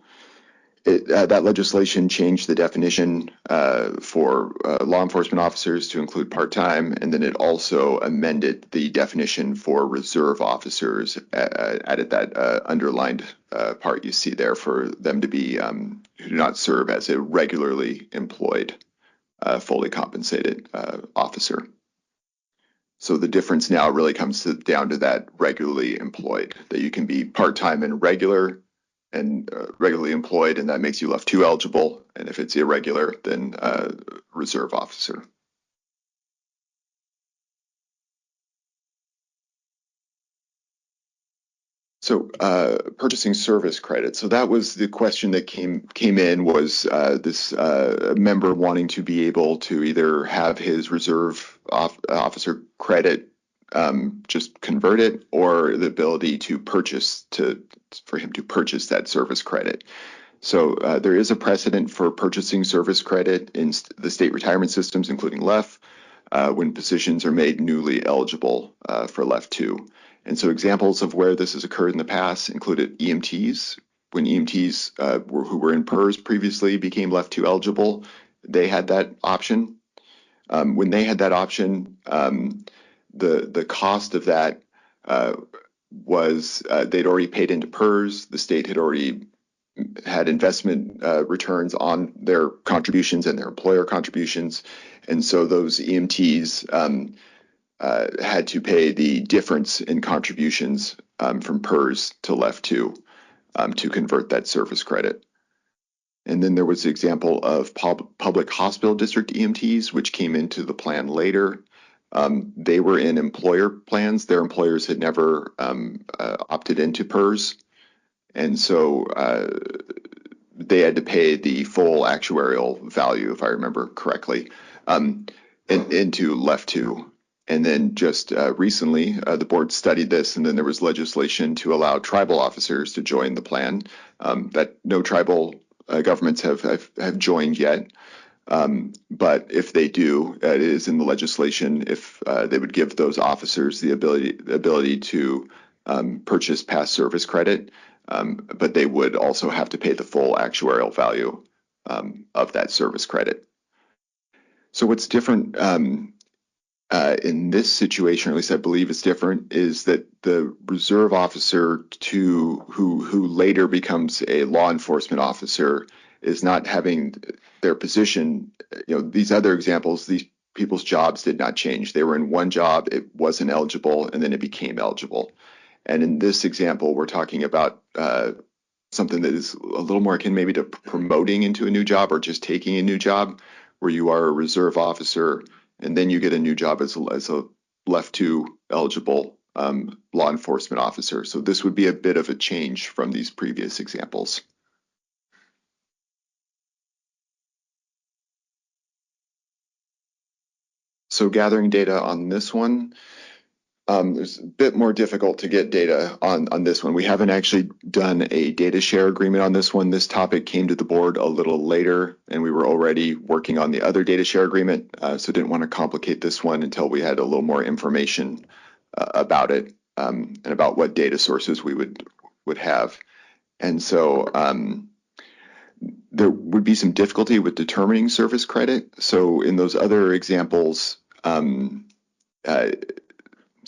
that legislation changed the definition for law enforcement officers to include part-time, and then it also amended the definition for reserve officers, added that underlined part you see there for them to be who do not serve as a regularly employed, fully compensated officer. So the difference now really comes down to that regularly employed, that you can be part-time and regular, and regularly employed, and that makes you Left 2 eligible. And if it's irregular, then reserve officer. So purchasing service credit. So that was the question that came in, was this member wanting to be able to either have his reserve officer credit just convert it, or the ability to for him to purchase that service credit. So there is a precedent for purchasing service credit in the state retirement systems, including LEF, when positions are made newly eligible for Left 2. And so examples of where this has occurred in the past included EMTs. When EMTs who were in PERS previously became Left 2 eligible, they had that option. When they had that option, the cost of that was they'd already paid into PERS. The state had already had investment returns on their contributions and their employer contributions. And so those EMTs had to pay the difference in contributions from PERS to Left 2 to convert that service credit. And then there was the example of public hospital district EMTs, which came into the plan later. They were in employer plans. Their employers had never opted into PERS. And so they had to pay the full actuarial value, if I remember correctly, into Left 2. And then just recently, the board studied this, and then there was legislation to allow tribal officers to join the plan that no tribal governments have joined yet. But if they do, it is in the legislation, if they would give those officers the ability to purchase past service credit, but they would also have to pay the full actuarial value of that service credit. So what's different in this situation, or at least I believe it's different, is that the reserve officer who later becomes a law enforcement officer is not having their position. These other examples, these people's jobs did not change. They were in one job, it wasn't eligible, and then it became eligible. And in this example, we're talking about something that is a little more akin maybe to promoting into a new job, or just taking a new job, where you are a reserve officer and then you get a new job as a Left 2 eligible law enforcement officer. So this would be a bit of a change from these previous examples. So gathering data on this one, it's a bit more difficult to get data on this one. We haven't actually done a data share agreement on this one. This topic came to the board a little later, and we were already working on the other data share agreement, so didn't want to complicate this one until we had a little more information about it, and about what data sources we would have. And so there would be some difficulty with determining service credit. So in those other examples,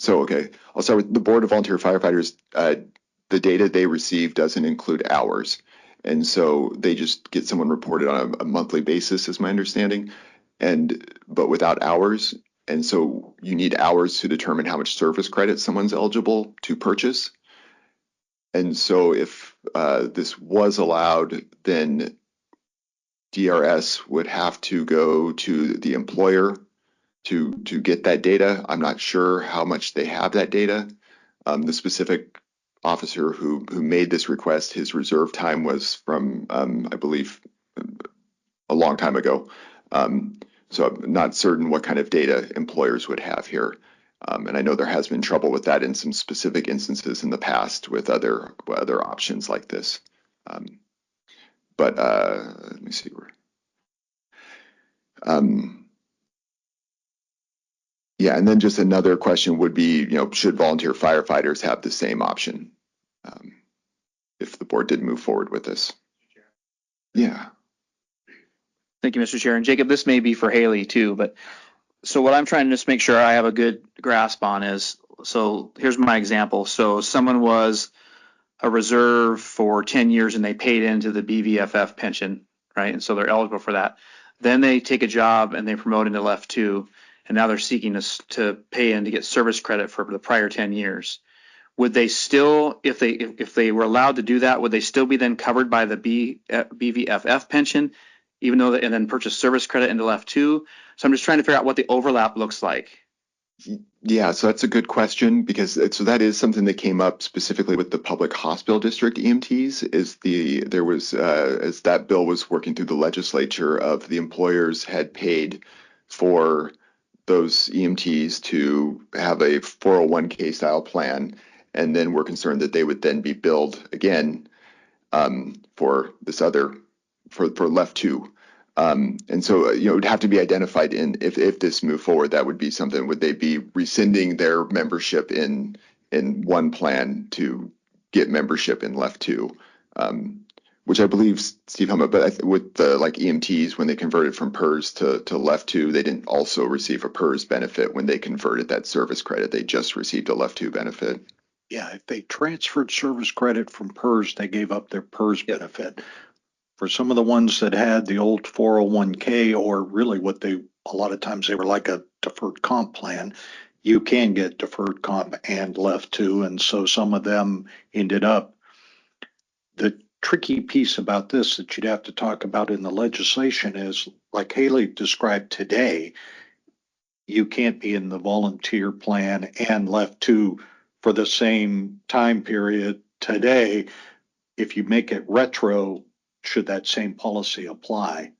okay, I'll start with the Board of Volunteer Firefighters. The data they receive doesn't include hours. And so they just get someone reported on a monthly basis, is my understanding, but without hours. And so you need hours to determine how much service credit someone's eligible to purchase. And so if this was allowed, then DRS would have to go to the employer to get that data. I'm not sure how much they have that data. The specific officer who made this request, his reserve time was from, I believe, a long time ago. So I'm not certain what kind of data employers would have here. And I know there has been trouble with that in some specific instances in the past with other options like this. But let me see where. Yeah, and then just another question would be, should volunteer firefighters have the same option if the board did move forward with this? Yeah. Thank you, Mr. Chair. And Jacob, this may be for Haley too, but so what I'm trying to just make sure I have a good grasp on is, so here's my example. So someone was a reserve for 10 years and they paid into the BVFF pension, right? And so they're eligible for that. Then they take a job and they promote into left 2, and now they're seeking to pay in to get service credit for the prior 10 years. Would they still, if they were allowed to do that, would they still be then covered by the BVFF pension, even though and then purchase service credit into left 2? So I'm just trying to figure out what the overlap looks like. Yeah, so that's a good question, because that is something that came up specifically with the public hospital district EMTs. There was as that bill was working through the legislature, of the employers had paid for those EMTs to have a 401k style plan, and then were concerned that they would then be billed again for this other for left 2. And so, it would have to be identified if this moved forward. That would be something. Would they be rescinding their membership in one plan to get membership in left 2? Which I believe Steve Hummer, but with the EMTs, when they converted from PERS to left 2, they didn't also receive a PERS benefit when they converted that service credit. They just received a left 2 benefit. Yeah, if they transferred service credit from PERS, they gave up their PERS benefit. For some of the ones that had the old 401k, or really a lot of times they were like a deferred comp plan, you can get deferred comp and left 2. And so some of them ended up. The tricky piece about this that you'd have to talk about in the legislation is, like Haley described today, you can't be in the volunteer plan and left 2 for the same time period today. If you make it retro, should that same policy apply,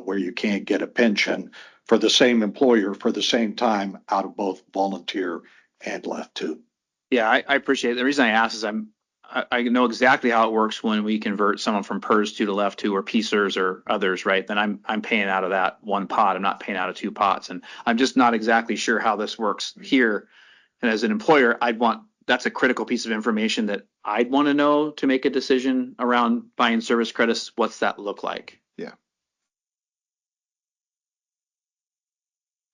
where you can't get a pension for the same employer for the same time out of both volunteer and left 2? Yeah, I appreciate it. The reason I ask is I know exactly how it works when we convert someone from PERS 2 to left 2, or PSERS or others, right? Then I'm paying out of that one pot. I'm not paying out of 2 pots. And I'm just not exactly sure how this works here. And as an employer, that's a critical piece of information that I'd want to know to make a decision around buying service credits. What's that look like? Yeah.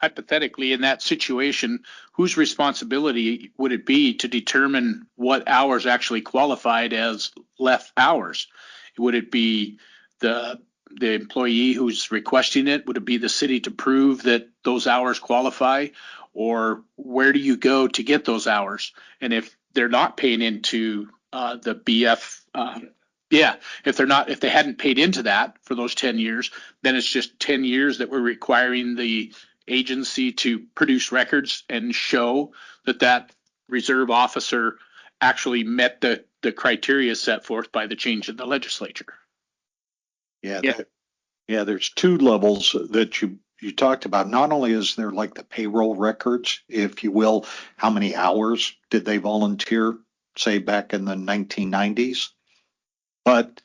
Hypothetically, in that situation, whose responsibility would it be to determine what hours actually qualified as left hours? Would it be the employee who's requesting it? Would it be the city to prove that those hours qualify? Or where do you go to get those hours? And if they're not paying into the BF, if they hadn't paid into that for those 10 years, then it's just 10 years that we're requiring the agency to produce records and show that reserve officer actually met the criteria set forth by the change in the legislature. Yeah. There's 2 levels that you talked about, not only is there like the payroll records, if you will, how many hours did they volunteer, say back in the 1990s, but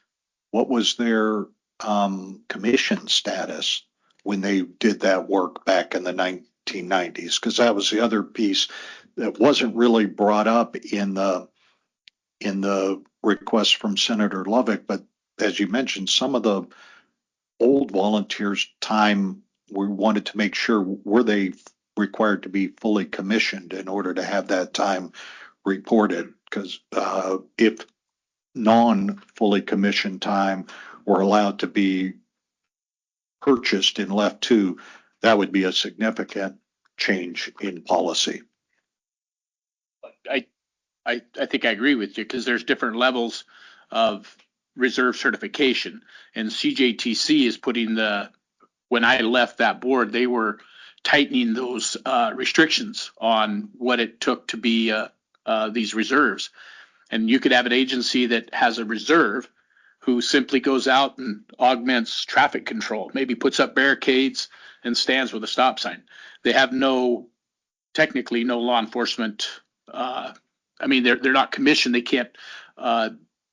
what was their commission status when they did that work back in the 1990s? Because that was the other piece that wasn't really brought up in the request from Senator Lovick. But as you mentioned, some of the old volunteers' time, we wanted to make sure, were they required to be fully commissioned in order to have that time reported? Because if non-fully commissioned time were allowed to be purchased and left to, that would be a significant change in policy. I think I agree with you, because there's different levels of reserve certification, and CJTC is putting when I left that board, they were tightening those restrictions on what it took to be these reserves. And you could have an agency that has a reserve who simply goes out and augments traffic control, maybe puts up barricades and stands with a stop sign. They have technically no law enforcement. They're not commissioned. They can't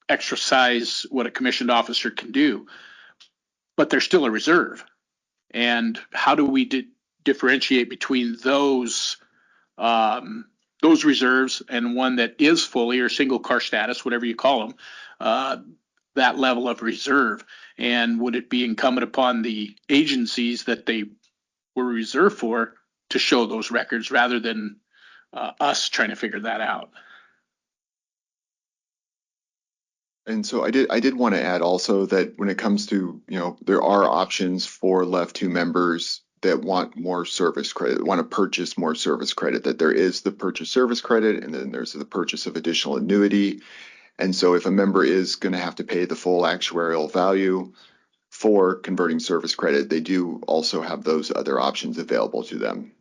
exercise what a commissioned officer can do, but they're still a reserve. And how do we differentiate between those reserves and one that is fully or single car status, whatever you call them, that level of reserve? And would it be incumbent upon the agencies that they were reserved for to show those records rather than us trying to figure that out? And so I did want to add also that when it comes to, there are options for left two members that want more service credit, want to purchase more service credit, that there is the purchase service credit, and then there's the purchase of additional annuity. And so if a member is going to have to pay the full actuarial value for converting service credit, they do also have those other options available to them.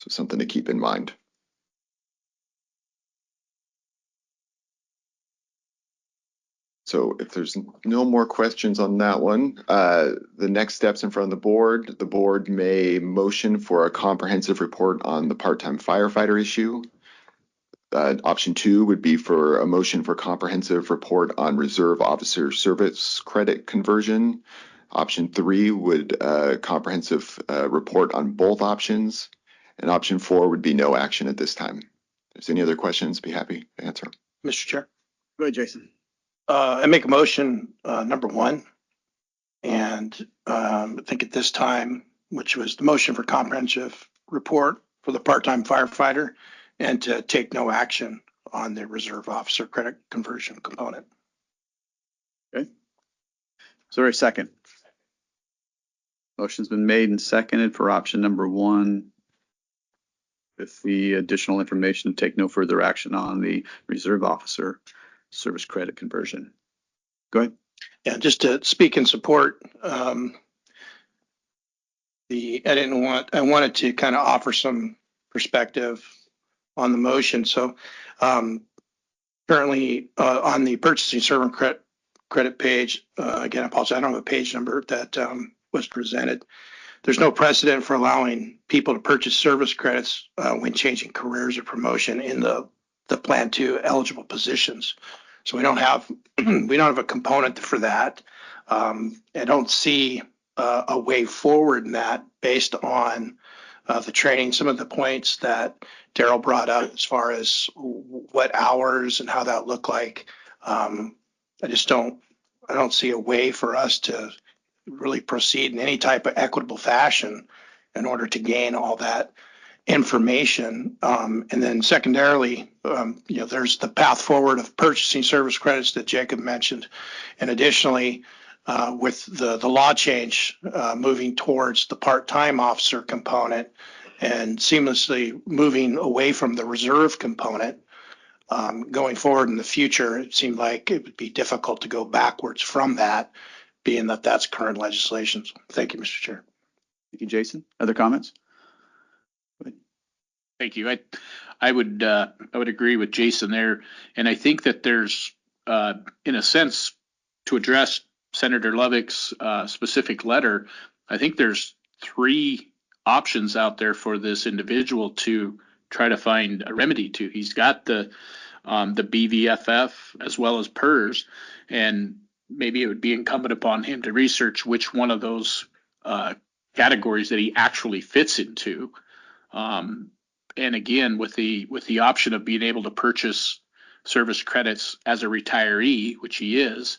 So something to keep in mind. So if there's no more questions on that one, the next steps in front of the board may motion for a comprehensive report on the part-time firefighter issue. Option 2 would be for a motion for comprehensive report on reserve officer service credit conversion. Option 3 would comprehensive report on both options. And option 4 would be no action at this time. If there's any other questions, be happy to answer. Mr. Chair. Go ahead, Jason. I make a motion, number 1, and I think at this time, which was the motion for comprehensive report for the part-time firefighter, and to take no action on the reserve officer credit conversion component. Okay. Is there a second? Motion's been made and seconded for option number 1 with the additional information to take no further action on the reserve officer service credit conversion. Go ahead. Yeah, just to speak in support, I wanted to kind of offer some perspective on the motion. So currently on the purchasing servant credit page, again, I apologize, I don't have a page number that was presented. There's no precedent for allowing people to purchase service credits when changing careers or promotion in the Plan 2 eligible positions. So we don't have a component for that. I don't see a way forward in that based on the training, some of the points that Daryl brought up as far as what hours and how that looked like. I don't see a way for us to really proceed in any type of equitable fashion in order to gain all that information. And then secondarily, there's the path forward of purchasing service credits that Jacob mentioned. And additionally, with the law change moving towards the part-time officer component and seamlessly moving away from the reserve component, going forward in the future, it seemed like it would be difficult to go backwards from that, being that that's current legislation. So thank you, Mr. Chair. Thank you, Jason. Other comments? Thank you. I would agree with Jason there, and I think that there's, in a sense, to address Senator Lovick's specific letter, I think there's 3 options out there for this individual to try to find a remedy to. He's got the BVFF as well as PERS, and maybe it would be incumbent upon him to research which one of those categories that he actually fits into. And again, with the option of being able to purchase service credits as a retiree, which he is,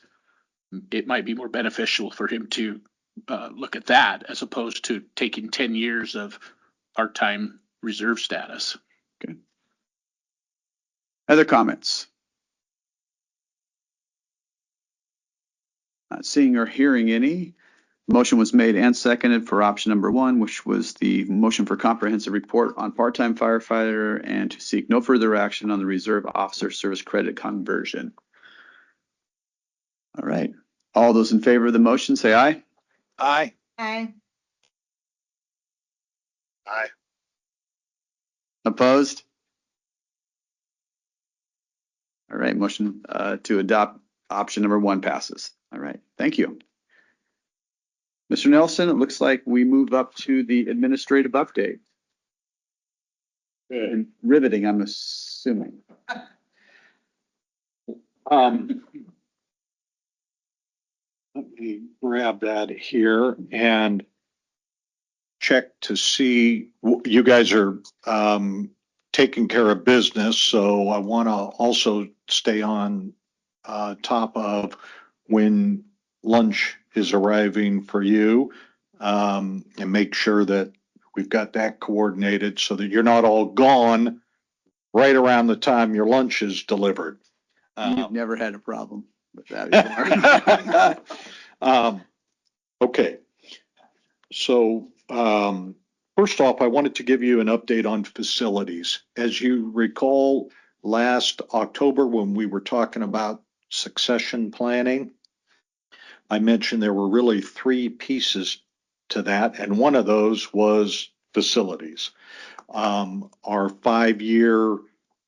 it might be more beneficial for him to look at that as opposed to taking 10 years of part-time reserve status. Okay. Other comments? Not seeing or hearing any. Motion was made and seconded for option number 1, which was the motion for comprehensive report on part-time firefighter and to seek no further action on the reserve officer service credit conversion. All right. All those in favor of the motion say aye. Aye. Aye. Aye. Opposed? All right. Motion to adopt option number 1 passes. All right. Thank you. Mr. Nelson, it looks like we move up to the administrative update. And riveting, I'm assuming. Let me grab that here and check to see, you guys are taking care of business, so I want to also stay on top of when lunch is arriving for you, and make sure that we've got that coordinated so that you're not all gone right around the time your lunch is delivered. You've never had a problem with that before. Okay. So, first off, I wanted to give you an update on facilities. As you recall, last October when we were talking about succession planning, I mentioned there were really 3 pieces to that, and one of those was facilities. Our 5-year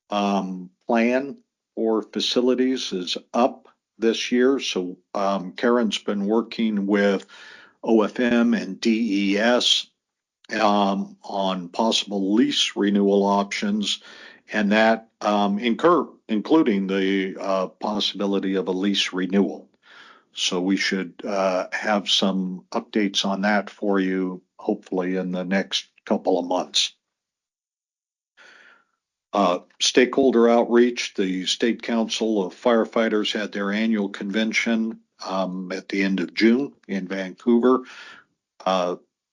plan for facilities is up this year, so Karen's been working with OFM and DES on possible lease renewal options, and that including the possibility of a lease renewal. So we should have some updates on that for you, hopefully in the next couple of months. Stakeholder outreach, the State Council of Firefighters had their annual convention at the end of June in Vancouver.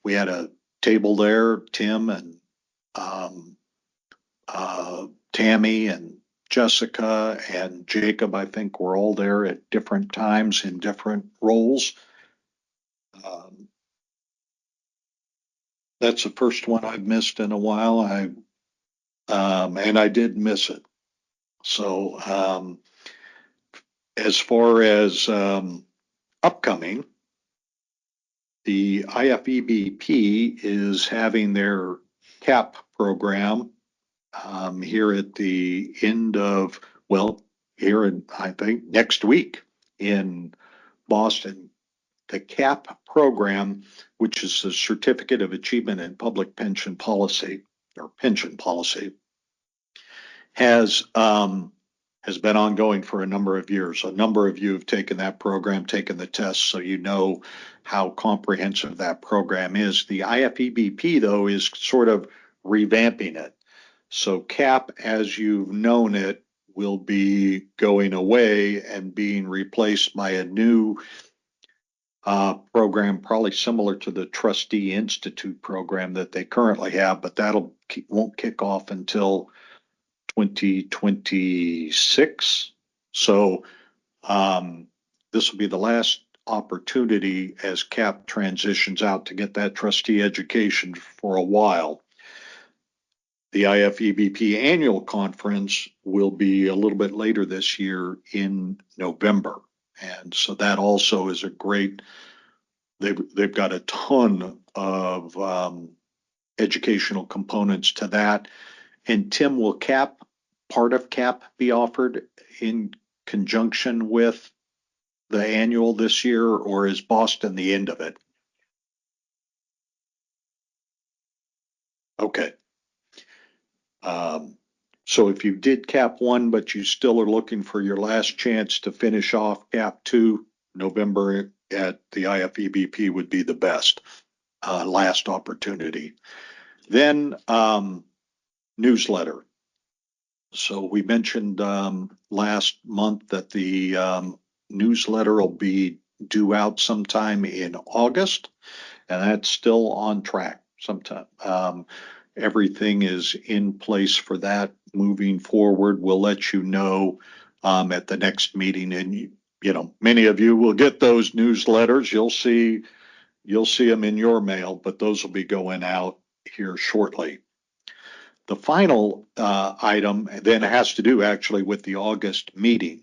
We had a table there, Tim and Tammy and Jessica and Jacob, I think, were all there at different times in different roles. That's the first one I've missed in a while. And I did miss it. So, as far as upcoming, the IFEBP is having their CAP program here at the end of, I think next week in Boston. The CAP program, which is the Certificate of Achievement in Public Pension Policy, or pension policy, has been ongoing for a number of years. A number of you have taken that program, taken the test, so you know how comprehensive that program is. The IFEBP, though, is sort of revamping it. So CAP, as you've known it, will be going away and being replaced by a new program, probably similar to the Trustee Institute program that they currently have, but won't kick off until 2026. So this will be the last opportunity as CAP transitions out to get that trustee education for a while. The IFEBP annual conference will be a little bit later this year in November. And so that also is a great, they've got a ton of educational components to that. And Tim, will part of CAP be offered in conjunction with the annual this year, or is Boston the end of it? Okay. So if you did cap 1, but you still are looking for your last chance to finish off cap 2, November at the IFEBP would be the best, last opportunity. Then, newsletter. So we mentioned, last month that the, newsletter will be due out sometime in August, and that's still on track sometime. Everything is in place for that moving forward. We'll let you know at the next meeting, and you know, many of you will get those newsletters. You'll see them in your mail, but those will be going out here shortly. The final item then has to do actually with the August meeting.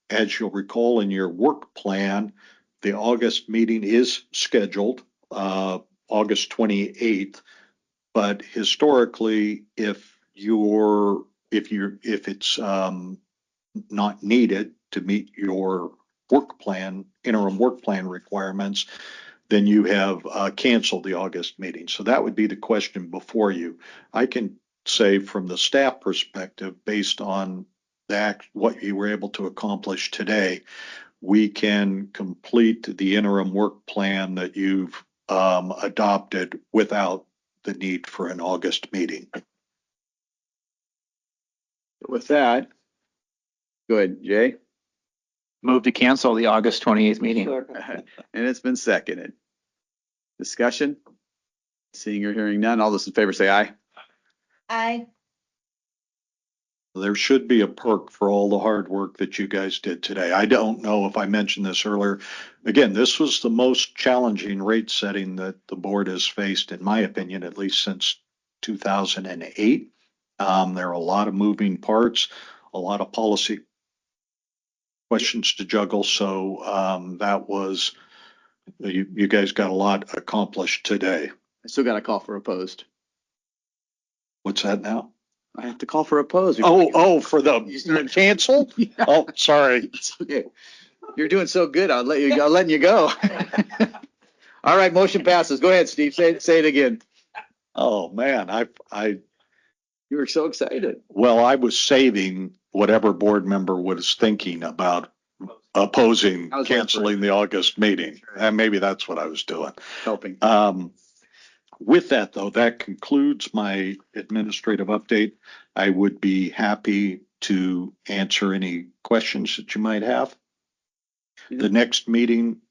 As you'll recall in your work plan, the August meeting is scheduled August 28th. But historically, if it's not needed to meet your work plan, interim work plan requirements, then you have canceled the August meeting. So that would be the question before you. I can say from the staff perspective, based on what you were able to accomplish today, we can complete the interim work plan that you've adopted without the need for an August meeting. With that, go ahead, Jay. Move to cancel the August 28th meeting. And it's been seconded. Discussion? Seeing or hearing none, all those in favor say aye. Aye. There should be a perk for all the hard work that you guys did today. I don't know if I mentioned this earlier. Again, this was the most challenging rate setting that the board has faced, in my opinion, at least since 2008. There are a lot of moving parts, a lot of policy questions to juggle. So that was, you guys got a lot accomplished today. I still got to call for opposed. What's that now? I have to call for opposed. For the cancel? Yeah. Oh, sorry. It's okay. You're doing so good. I'm letting you go. All right, motion passes. Go ahead, Steve. Say it again. Oh man, You were so excited. well, I was saving whatever board member was thinking about opposing I was waiting for canceling the August meeting. And maybe that's what I was doing. Helping. With that, though, that concludes my administrative update. I would be happy to answer any questions that you might have. The next meeting,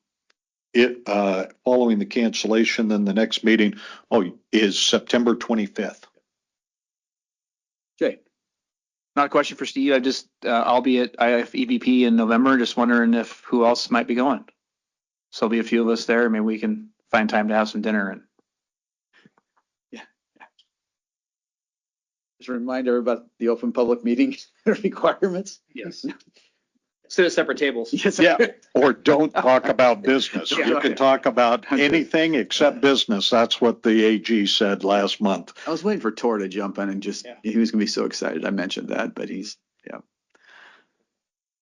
following the cancellation, then the next meeting, is September 25th. Jay. Not a question for Steve. I'll be at IFEBP in November. Just wondering who else might be going. So there'll be a few of us there. Maybe we can find time to have some dinner and. Just remind everybody about the open public meeting requirements. Yes. Sit at separate tables. Yes. Yeah, or don't talk about business. Yeah. You can talk about anything except business. That's what the AG said last month. I was waiting for Tor to jump in and he was going to be so excited. I mentioned that, but I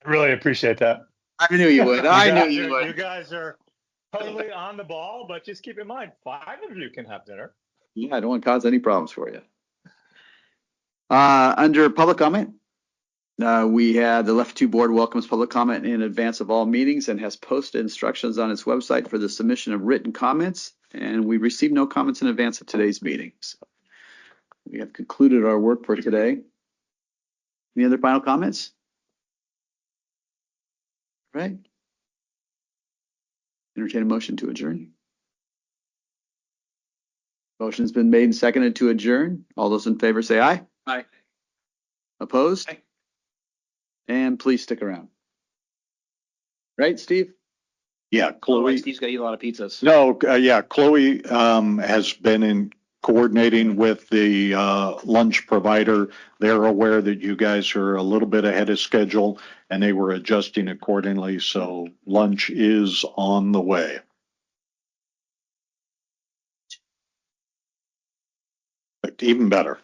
really appreciate that. I knew you would. I knew you would. You guys are totally on the ball, but just keep in mind, 5 of you can have dinner. Yeah, I don't want to cause any problems for you. Under public comment, we had the Left 2 board welcomes public comment in advance of all meetings and has posted instructions on its website for the submission of written comments. And we received no comments in advance of today's meeting. So we have concluded our work for today. Any other final comments? Right. Entertain a motion to adjourn. Motion's been made and seconded to adjourn. All those in favor say aye. Aye. Opposed? Aye. And please stick around. Right, Steve? Yeah, Chloe. Steve's got to eat a lot of pizzas. No, Chloe has been coordinating with the lunch provider. They're aware that you guys are a little bit ahead of schedule and they were adjusting accordingly. So lunch is on the way. Even better.